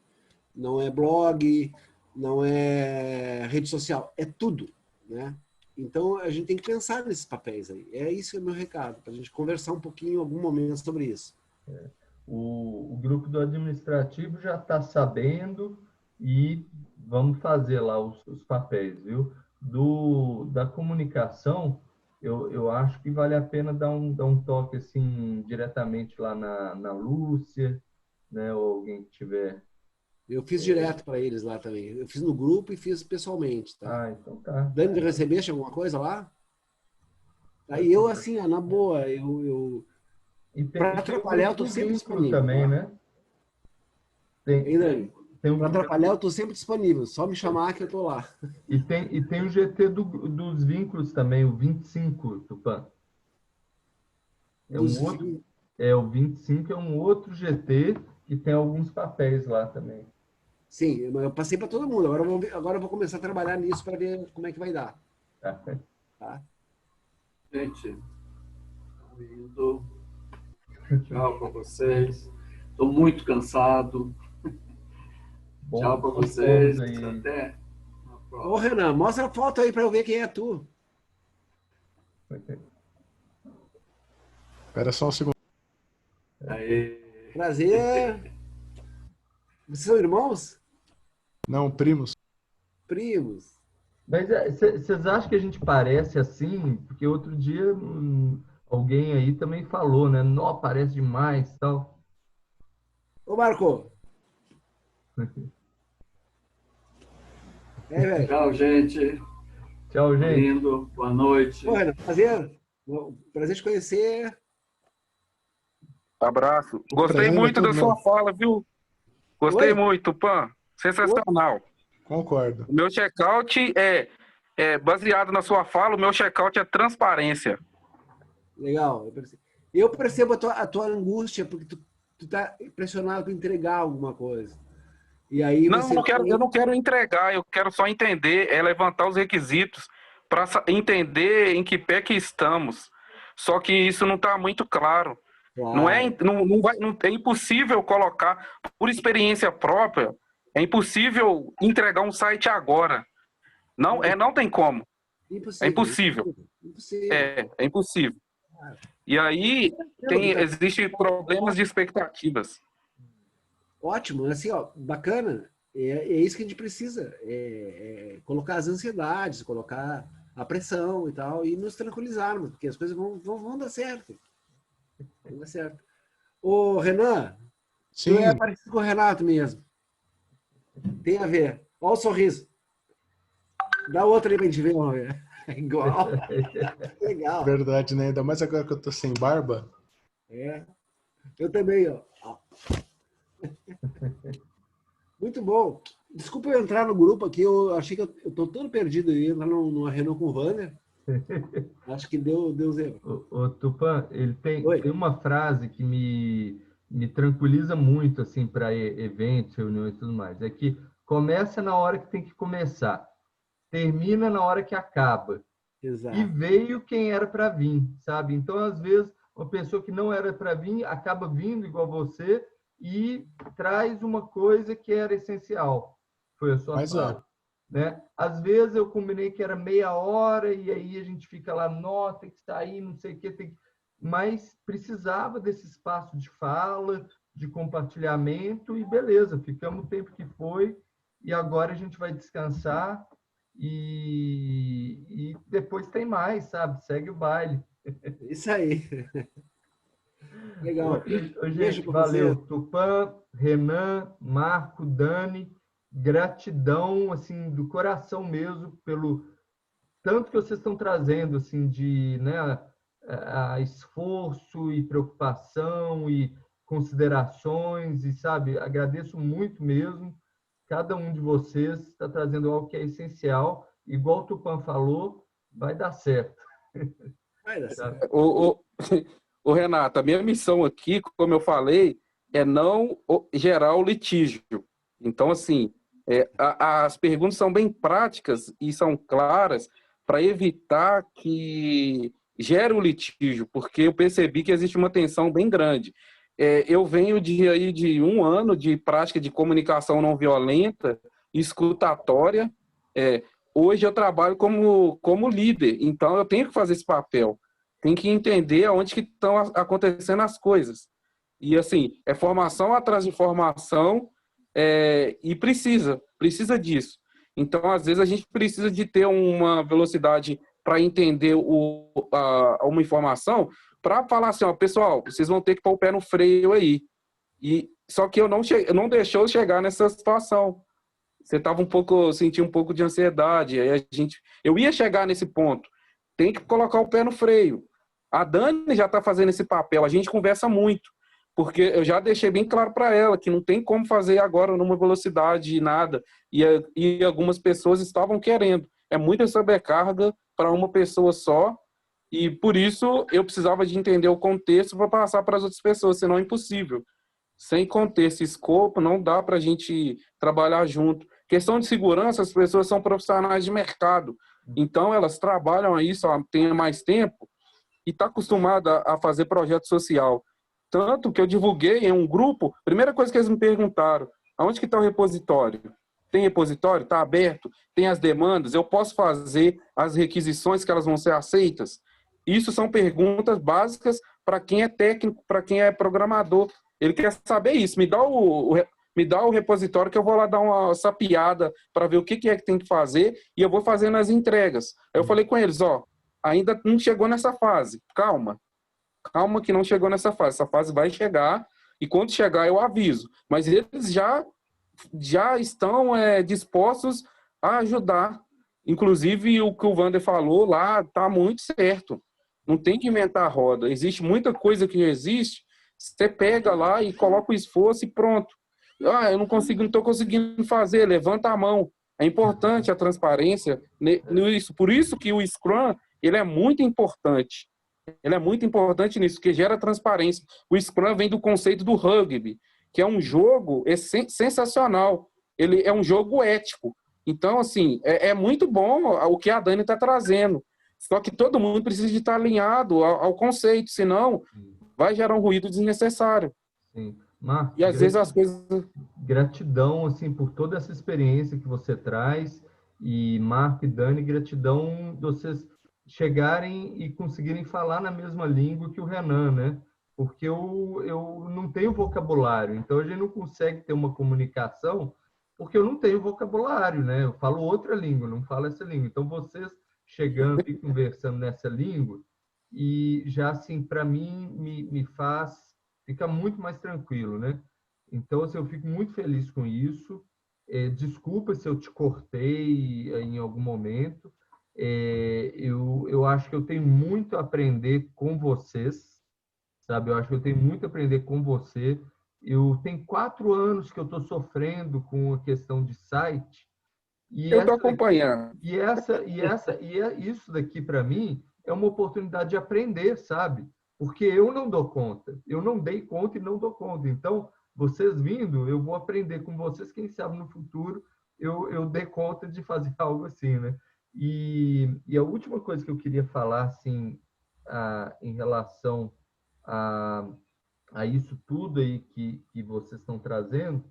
não é blog, não é rede social, é tudo, né? Então, a gente tem que pensar nesses papéis aí. É isso que é o meu recado, para a gente conversar um pouquinho em algum momento sobre isso. O grupo do administrativo já está sabendo e vamos fazer lá os papéis, viu? Da comunicação, eu acho que vale a pena dar um toque assim, diretamente lá na Lúcia, né? Ou alguém que tiver. Eu fiz direto para eles lá também. Eu fiz no grupo e fiz pessoalmente, tá? Ah, então tá. Dani, recebeste alguma coisa lá? Aí eu, assim, ó, na boa, para atrapalhar, eu estou sempre disponível. Também, né? Para atrapalhar, eu estou sempre disponível. Só me chamar que eu estou lá. E tem o GT dos vínculos também, o 25, Tupã. O 25 é um outro GT que tem alguns papéis lá também. Sim, eu passei para todo mundo. Agora eu vou começar a trabalhar nisso para ver como é que vai dar. Tá? Gente, indo. Tchau para vocês. Estou muito cansado. Tchau para vocês. Até. Ô, Renan, mostra a foto aí para eu ver quem é tu. Espera só um segundo. Aí. Prazer. Vocês são irmãos? Não, primos. Primos. Mas vocês acham que a gente parece assim? Porque outro dia alguém aí também falou, né? Não, parece demais e tal. Ô, Marco. Tchau, gente. Tchau, gente. Lindo. Boa noite. Ô, Renan, prazer te conhecer. Abraço. Gostei muito da sua fala, viu? Gostei muito, Pan. Sensacional. Concordo. O meu check-out é baseado na sua fala, o meu check-out é transparência. Legal. Eu percebo a tua angústia, porque tu tá pressionado para entregar alguma coisa. E aí eu não quero entregar, eu quero só entender, levantar os requisitos para entender em que pé que estamos. Só que isso não está muito claro. Claro. É impossível colocar, por experiência própria, é impossível entregar um site agora. Não tem como. Impossível, é impossível. É impossível. E aí existem problemas de expectativas. Ótimo, assim, ó, bacana. É isso que a gente precisa. Colocar as ansiedades, colocar a pressão e tal, e nos tranquilizarmos, porque as coisas vão dar certo. Vão dar certo. Ô, Renan, sim. Tu é parecido com o Renato mesmo. Tem a ver. Olha o sorriso. Dá outro aí pra gente ver, vamos ver. É igual. Legal. Verdade, né? Ainda mais agora que eu tô sem barba. Eu também, ó. Muito bom. Desculpa eu entrar no grupo aqui, eu achei que eu tô todo perdido aí, lá numa reunião com o Wander. Acho que deu zero. O Tupã, ele tem uma frase que me tranquiliza muito assim para eventos, reuniões e tudo mais. É que começa na hora que tem que começar, termina na hora que acaba. Exato. E veio quem era para vir, sabe? Então, às vezes, uma pessoa que não era para vir acaba vindo igual você e traz uma coisa que era essencial. Foi a sua fala. Né? Às vezes eu combinei que era meia hora e aí a gente fica lá, tem que sair, não sei o que. mas precisava desse espaço de fala, de compartilhamento, e beleza, ficamos o tempo que foi, e agora a gente vai descansar, e depois tem mais, sabe? Segue o baile. Isso aí. Legal. Beijo Gente, para valeu. você. Tupã, Renan, Marco, Dani, gratidão, assim, do coração mesmo, pelo tanto que vocês estão trazendo, assim, de, né, a esforço e preocupação e considerações, e, sabe, agradeço muito mesmo. Cada um de vocês está trazendo algo que é essencial. Igual o Tupã falou, vai dar certo. Vai dar certo. O Renato, a minha missão aqui, como eu falei, é não gerar o litígio. Então, assim, as perguntas são bem práticas e são claras para evitar que gere o litígio, porque eu percebi que existe uma tensão bem grande. Eu venho de 1 ano de prática de comunicação não violenta, escutatória. Hoje eu trabalho como líder, então eu tenho que fazer esse papel. Tem que entender aonde que estão acontecendo as coisas. E, assim, é formação atrás de formação, e precisa disso. Então, às vezes, a gente precisa de ter uma velocidade para entender uma informação, para falar assim, ó, pessoal, vocês vão ter que pôr o pé no freio aí. Só que eu não deixou chegar nessa situação. Você sentia um pouco de ansiedade. Aí eu ia chegar nesse ponto. Tem que colocar o pé no freio. A Dani já está fazendo esse papel. A gente conversa muito, porque eu já deixei bem claro para ela que não tem como fazer agora numa velocidade e nada. E algumas pessoas estavam querendo. É muita sobrecarga para uma pessoa só. E por isso eu precisava de entender o contexto para passar para as outras pessoas, senão é impossível. Sem contexto e escopo, não dá para a gente trabalhar junto. Questão de segurança, as pessoas são profissionais de mercado. Então, elas trabalham aí, só tem mais tempo, e está acostumada a fazer projeto social. Tanto que eu divulguei em um grupo, primeira coisa que eles me perguntaram, aonde que está o repositório? Tem repositório? Está aberto? Tem as demandas? Eu posso fazer as requisições que elas vão ser aceitas? Isso são perguntas básicas para quem é técnico, para quem é programador. Ele quer saber isso. Me dá o repositório que eu vou lá dar uma sapiada para ver o que é que tem que fazer e eu vou fazendo as entregas. Aí eu falei com eles, ó, ainda não chegou nessa fase. Calma que não chegou nessa fase. Essa fase vai chegar e quando chegar eu aviso. Mas eles já estão dispostos a ajudar. Inclusive o que o Wander falou lá está muito certo. Não tem que inventar a roda. Existe muita coisa que existe. Você pega lá e coloca o esforço e pronto. Eu não estou conseguindo fazer. Levanta a mão. É importante a transparência nisso. Por isso que o Scrum ele é muito importante. Ele é muito importante nisso, porque gera transparência. O Scrum vem do conceito do rugby, que é um jogo sensacional. Ele é um jogo ético. Então, assim, é muito bom o que a Dani está trazendo. Só que todo mundo precisa de estar alinhado ao conceito, senão vai gerar um ruído desnecessário. Sim. Marcos, e às vezes as coisas... Gratidão, assim, por toda essa experiência que você traz. E Marco e Dani, gratidão de vocês chegarem e conseguirem falar na mesma língua que o Renan, né? Porque eu não tenho vocabulário, então a gente não consegue ter uma comunicação porque eu não tenho vocabulário, né? Eu falo outra língua, não falo essa língua. Então vocês chegando e conversando nessa língua e já assim para mim me faz ficar muito mais tranquilo, né? Então assim, eu fico muito feliz com isso. Desculpa se eu te cortei em algum momento. Eu acho que eu tenho muito a aprender com vocês, sabe? Eu acho que eu tenho muito a aprender com você. Eu tenho 4 anos que eu estou sofrendo com a questão de site. Eu estou acompanhando. Isso daqui, para mim, é uma oportunidade de aprender, sabe? Porque eu não dou conta. Eu não dei conta e não dou conta. Então, vocês vindo, eu vou aprender com vocês. Quem sabe no futuro eu dê conta de fazer algo assim, né? E a última coisa que eu queria falar, assim, em relação a isso tudo aí que vocês estão trazendo,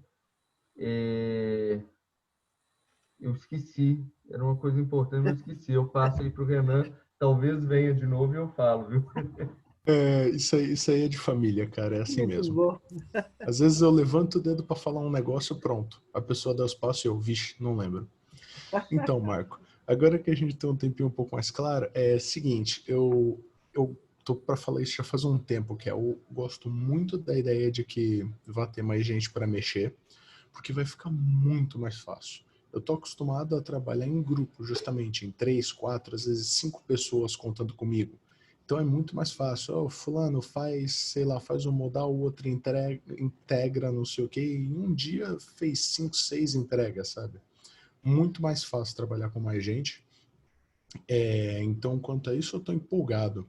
eu esqueci. Era uma coisa importante, mas eu esqueci. Eu passo aí para o Renan, talvez venha de novo e eu falo, viu? Isso aí é de família, cara, é assim Muito mesmo. bom. Às vezes eu levanto o dedo para falar um negócio, pronto. A pessoa dá os passos e eu, vixe, não lembro. Então, Marco, agora que a gente tem um tempinho um pouco mais claro, é o seguinte, eu tô para falar isso já faz um tempo, que eu gosto muito da ideia de que vai ter mais gente para mexer, porque vai ficar muito mais fácil. Eu tô acostumado a trabalhar em grupo, justamente em 3, 4, às vezes 5 pessoas contando comigo. Então é muito mais fácil. Oh, fulano faz, sei lá, faz um modal, o outro integra, não sei o quê, e em um dia fez 5, 6 entregas, sabe? Muito mais fácil trabalhar com mais gente. Então, quanto a isso, eu tô empolgado.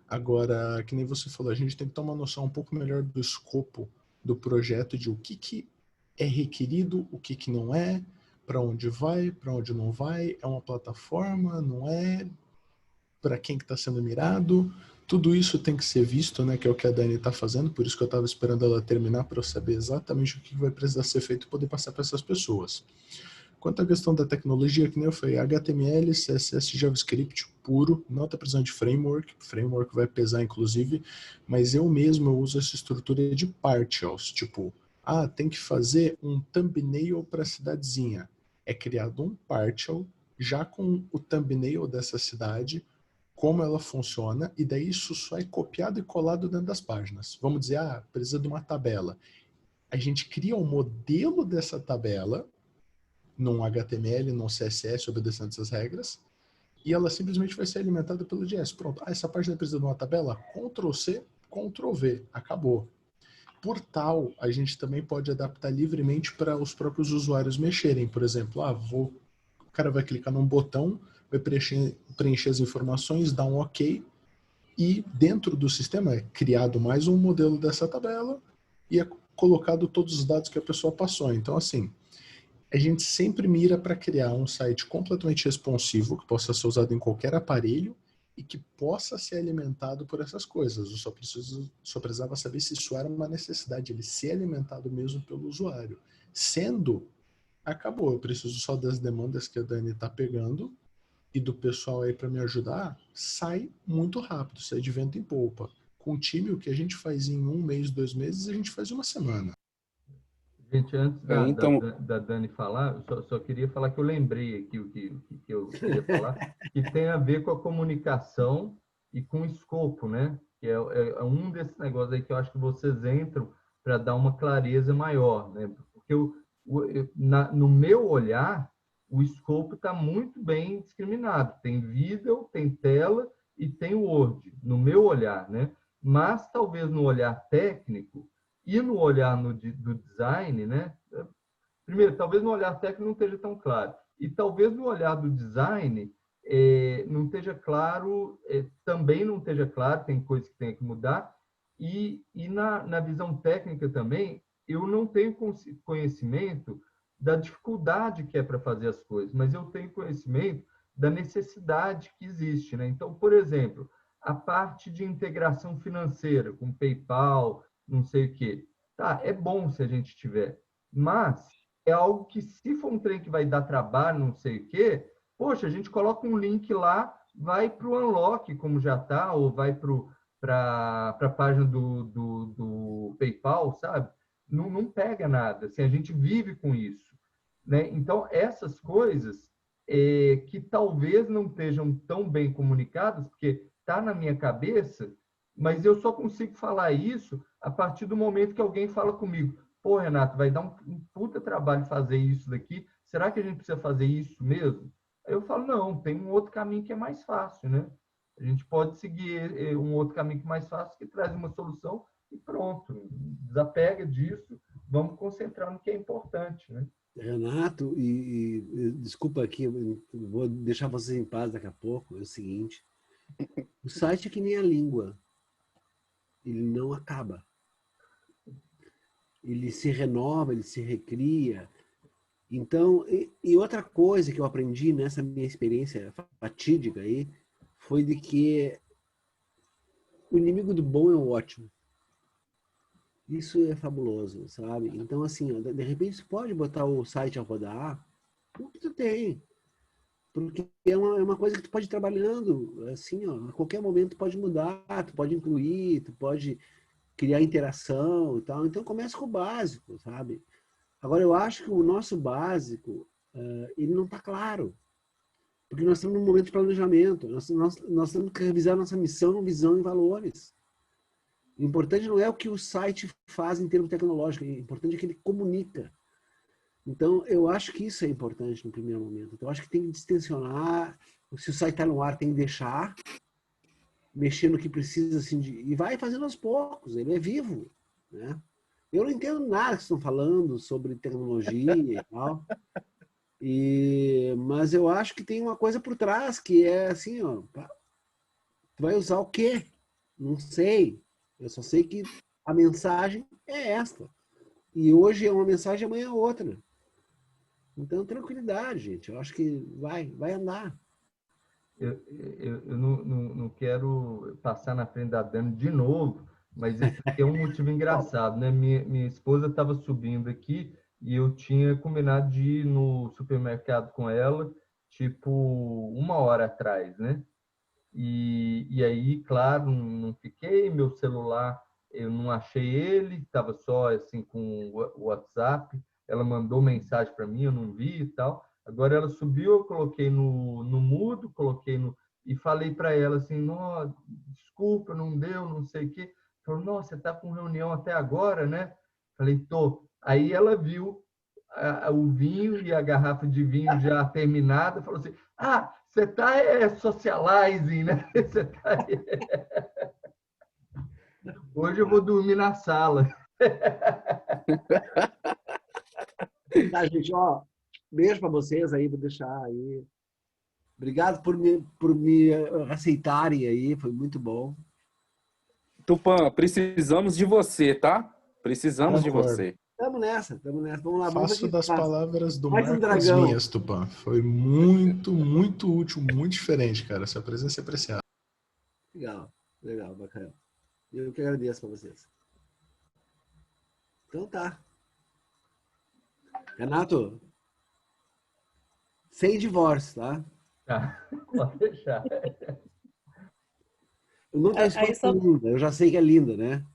Agora, que nem você falou, a gente tem que ter uma noção um pouco melhor do escopo do projeto, de o que é requerido, o que não é, para onde vai, para onde não vai, é uma plataforma, não é, para quem que está sendo mirado. Tudo isso tem que ser visto, né, que é o que a Dani está fazendo, por isso que eu estava esperando ela terminar para eu saber exatamente o que vai precisar ser feito e poder passar para essas pessoas. Quanto à questão da tecnologia, que nem eu falei, HTML, CSS, JavaScript puro, não está precisando de framework vai pesar inclusive, mas eu mesmo uso essa estrutura de partials, tipo, tem que fazer um thumbnail para a cidadezinha. É criado um partial, já com o thumbnail dessa cidade, como ela funciona, e daí isso só é copiado e colado dentro das páginas. Vamos dizer, precisa de uma tabela. A gente cria um modelo dessa tabela, num HTML, num CSS, obedecendo essas regras, e ela simplesmente vai ser alimentada pelo JS. Pronto, essa página precisa de uma tabela? Ctrl+C, Ctrl+V, acabou. Por tal, a gente também pode adaptar livremente para os próprios usuários mexerem. Por exemplo, o cara vai clicar num botão, vai preencher as informações, dar um OK, e dentro do sistema é criado mais um modelo dessa tabela e é colocado todos os dados que a pessoa passou. Então, assim, a gente sempre mira para criar um site completamente responsivo, que possa ser usado em qualquer aparelho e que possa ser alimentado por essas coisas. Eu só precisava saber se isso era uma necessidade, ele ser alimentado mesmo pelo usuário. Sendo, acabou. Eu preciso só das demandas que a Dani está pegando e do pessoal aí para me ajudar, sai muito rápido, sai de vento em polpa. Com o time, o que a gente faz em 1 mês, 2 meses, a gente faz em 1 semana. Gente, antes Então, da Dani falar, eu só queria falar que eu lembrei aqui o que eu queria falar, que tem a ver com a comunicação e com o escopo, né? Que é um desses negócios aí que eu acho que vocês entram para dar uma clareza maior, né? Porque no meu olhar, o escopo está muito bem discriminado. Tem vídeo, tem tela e tem Word, no meu olhar, né? Mas talvez no olhar técnico e no olhar do design, né? Primeiro, talvez no olhar técnico não esteja tão claro. E talvez no olhar do design não esteja claro, também não esteja claro, tem coisas que tem que mudar. E na visão técnica também, eu não tenho conhecimento da dificuldade que é para fazer as coisas, mas eu tenho conhecimento da necessidade que existe, né? Então, por exemplo, a parte de integração financeira com PayPal, não sei o quê. Tá, é bom se a gente tiver, mas é algo que, se for um trem que vai dar trabalho, não sei o quê, poxa, a gente coloca um link lá, vai para o Unlock, como já está, ou vai para a página do PayPal, sabe? Não pega nada, assim, a gente vive com isso, né? Então, essas coisas que talvez não estejam tão bem comunicadas, porque está na minha cabeça, mas eu só consigo falar isso a partir do momento que alguém fala comigo. Pô, Renato, vai dar um puta trabalho fazer isso daqui. Será que a gente precisa fazer isso mesmo? Aí eu falo, não, tem um outro caminho que é mais fácil, né? A gente pode seguir um outro caminho que é mais fácil, que traz uma solução e pronto. Desapega disso, vamos concentrar no que é importante, né? Renato, desculpa aqui, eu vou deixar vocês em paz daqui a pouco, é o seguinte, o site é que nem a língua, ele não acaba. Ele se renova, ele se recria. Então, e outra coisa que eu aprendi nessa minha experiência fatídica aí, foi de que o inimigo do bom é o ótimo. Isso é fabuloso, sabe? Então, assim, de repente você pode botar o site a rodar, o que tu tem. Porque é uma coisa que tu pode ir trabalhando, assim, ó, a qualquer momento tu pode mudar, tu pode incluir, tu pode criar interação e tal. Então começa com o básico, sabe? Agora eu acho que o nosso básico, ele não está claro. Porque nós estamos num momento de planejamento. Nós temos que revisar nossa missão, visão e valores. O importante não é o que o site faz em termos tecnológicos, o importante é que ele comunica. Então, eu acho que isso é importante no primeiro momento. Então, eu acho que tem que distensionar. Se o site está no ar, tem que deixar. Mexer no que precisa, assim, e vai fazendo aos poucos. Ele é vivo, né? Eu não entendo nada que estão falando sobre tecnologia e tal. Mas eu acho que tem uma coisa por trás, que é assim, ó. Tu vai usar o quê? Não sei. Eu só sei que a mensagem é esta. E hoje é uma mensagem, amanhã é outra. Então, tranquilidade, gente. Eu acho que vai andar. Eu não quero passar na frente da Dani de novo, mas esse aqui é um motivo engraçado, né? Minha esposa estava subindo aqui e eu tinha combinado de ir no supermercado com ela, tipo, 1 hora atrás, né? E aí, claro, não fiquei, meu celular, eu não achei ele, estava só assim com o WhatsApp, ela mandou mensagem para mim, eu não vi e tal. Agora ela subiu, eu coloquei no mudo, coloquei no e falei para ela assim, desculpa, não deu, não sei o quê. Falou, nossa, você está com reunião até agora, né? Falei, tô. Aí ela viu o vinho e a garrafa de vinho já terminada, falou assim, você está socializing, né? Você tá... Hoje eu vou dormir na sala. Tá, gente, ó, beijo para vocês aí, vou deixar aí. Obrigado por me aceitarem aí, foi muito bom. Tupã, precisamos de você, tá? Precisamos de Concordo. você. Tamo nessa. Vamos lá. Vamos Faço aqui, das palavras do mais um Marco as dragão. minhas, Tupã. Foi muito, muito útil, muito diferente, cara. Essa presença é apreciada. Legal, bacana. Eu que agradeço para vocês. Então tá. Renato, sem divórcio, tá? Tá, pode deixar. Eu não tenho Aí esposa só linda, eu já sei que é linda, né?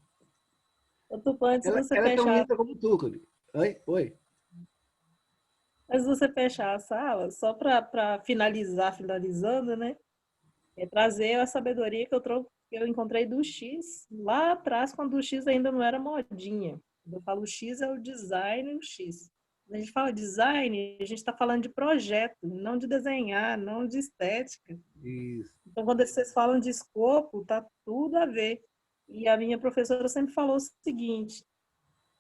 o Tupã, antes de você Ela é tão fechar, linda como tu, Curi. Oi. antes de você fechar a sala, só para finalizando, né? É trazer a sabedoria que eu encontrei do X lá atrás, quando o X ainda não era modinha. Quando eu falo X, é o design o X. Quando a gente fala design, a gente está falando de projeto, não de desenhar, não de estética. Isso. Então, quando vocês falam de escopo, tá tudo a ver. E a minha professora sempre falou o seguinte: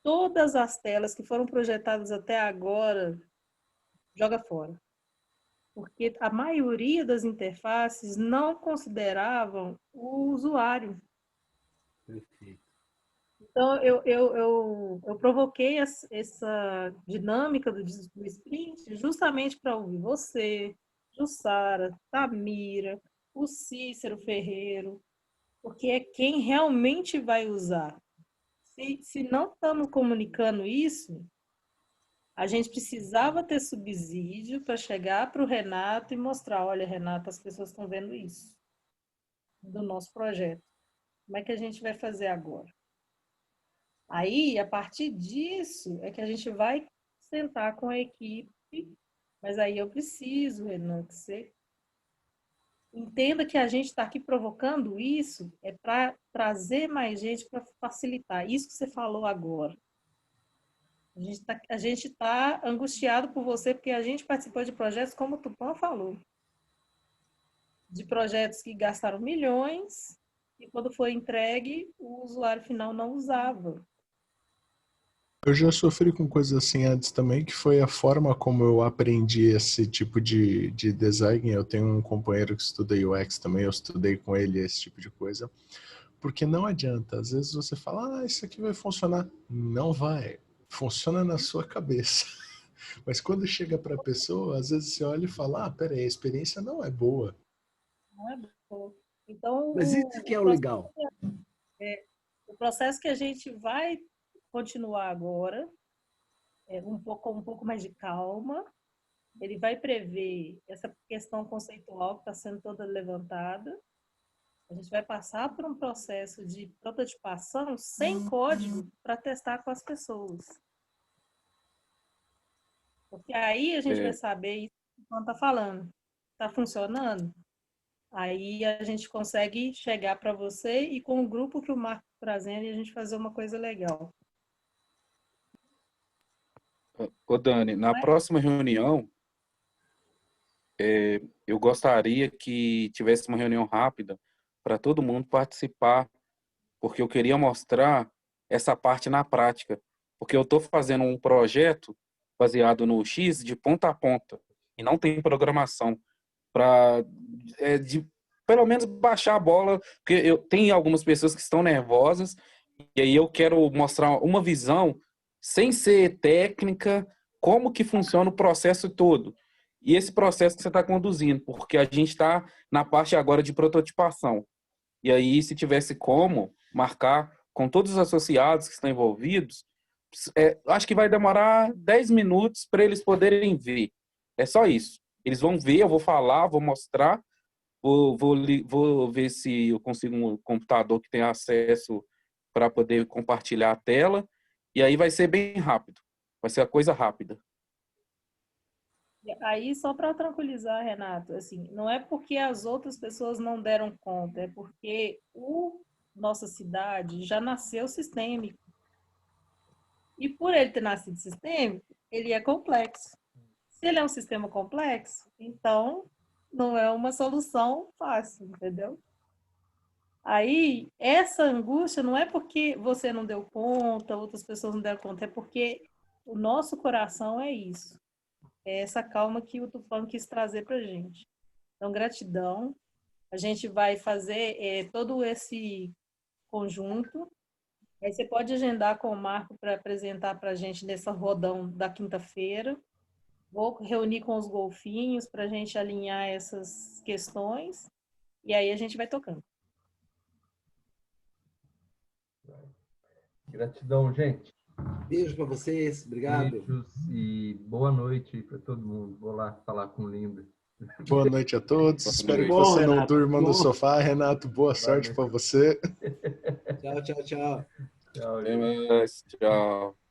todas as telas que foram projetadas até agora, joga fora. Porque a maioria das interfaces não consideravam o usuário. Perfeito. Então, eu provoquei essa dinâmica do sprint justamente para ouvir você, Jussara, Tamira, o Cícero Ferreiro, porque é quem realmente vai usar. Se não estamos comunicando isso, a gente precisava ter subsídio para chegar para o Renato e mostrar, olha, Renato, as pessoas estão vendo isso do nosso projeto. Como é que a gente vai fazer agora? Aí, a partir disso, é que a gente vai sentar com a equipe, mas aí eu preciso, Renan, que você entenda que a gente está aqui provocando isso é para trazer mais gente para facilitar. Isso que você falou agora. A gente tá angustiado por você, porque a gente participou de projetos, como o Tupã falou, de projetos que gastaram milhões e quando foi entregue, o usuário final não usava. Eu já sofri com coisas assim antes também, que foi a forma como eu aprendi esse tipo de design. Eu tenho um companheiro que estuda UX também, eu estudei com ele esse tipo de coisa. Porque não adianta, às vezes você fala, isso aqui vai funcionar. Não vai, funciona na sua cabeça. Mas quando chega para a pessoa, às vezes você olha e fala, peraí, a experiência não é boa. Não é boa. Então, Mas isso que é o legal. O processo que a gente vai continuar agora é com um pouco mais de calma, ele vai prever essa questão conceitual que está sendo toda levantada. A gente vai passar por um processo de prototipação sem código para testar com as pessoas. Porque aí a gente vai saber isso que o Juan está falando. Está funcionando? Aí a gente consegue chegar para você e com o grupo que o Marco está trazendo, e a gente fazer uma coisa legal. Ô Dani, na próxima reunião, eu gostaria que tivesse uma reunião rápida para todo mundo participar, porque eu queria mostrar essa parte na prática. Porque eu estou fazendo um projeto baseado no X de ponta a ponta, e não tem programação, para pelo menos baixar a bola, porque eu tenho algumas pessoas que estão nervosas, e aí eu quero mostrar uma visão, sem ser técnica, como que funciona o processo todo. E esse processo que você está conduzindo, porque a gente está na parte agora de prototipação. E aí, se tivesse como marcar com todos os associados que estão envolvidos, acho que vai demorar 10 minutos para eles poderem ver. É só isso. Eles vão ver, eu vou falar, vou mostrar, vou ver se eu consigo um computador que tenha acesso para poder compartilhar a tela, e aí vai ser bem rápido. Vai ser a coisa rápida. Aí, só para tranquilizar, Renato, assim, não é porque as outras pessoas não deram conta, é porque nossa cidade já nasceu sistêmico. E por ele ter nascido sistêmico, ele é complexo. Se ele é um sistema complexo, então não é uma solução fácil, entendeu? Aí, essa angústia não é porque você não deu conta, outras pessoas não deram conta, é porque o nosso coração é isso. É essa calma que o Tupã quis trazer para a gente. Então, gratidão. A gente vai fazer todo esse conjunto. Aí você pode agendar com o Marco para apresentar para a gente nessa rodão da quinta-feira. Vou reunir com os golfinhos para a gente alinhar essas questões. E aí a gente vai tocando. Gratidão, gente. Beijo para vocês. Obrigado. Beijos e boa noite para todo mundo. Vou lá falar com o Linda. Boa noite a todos. Espero que você não durma no sofá, Renato. Boa sorte para você. Tchau, tchau, tchau. Tchau, Tchau.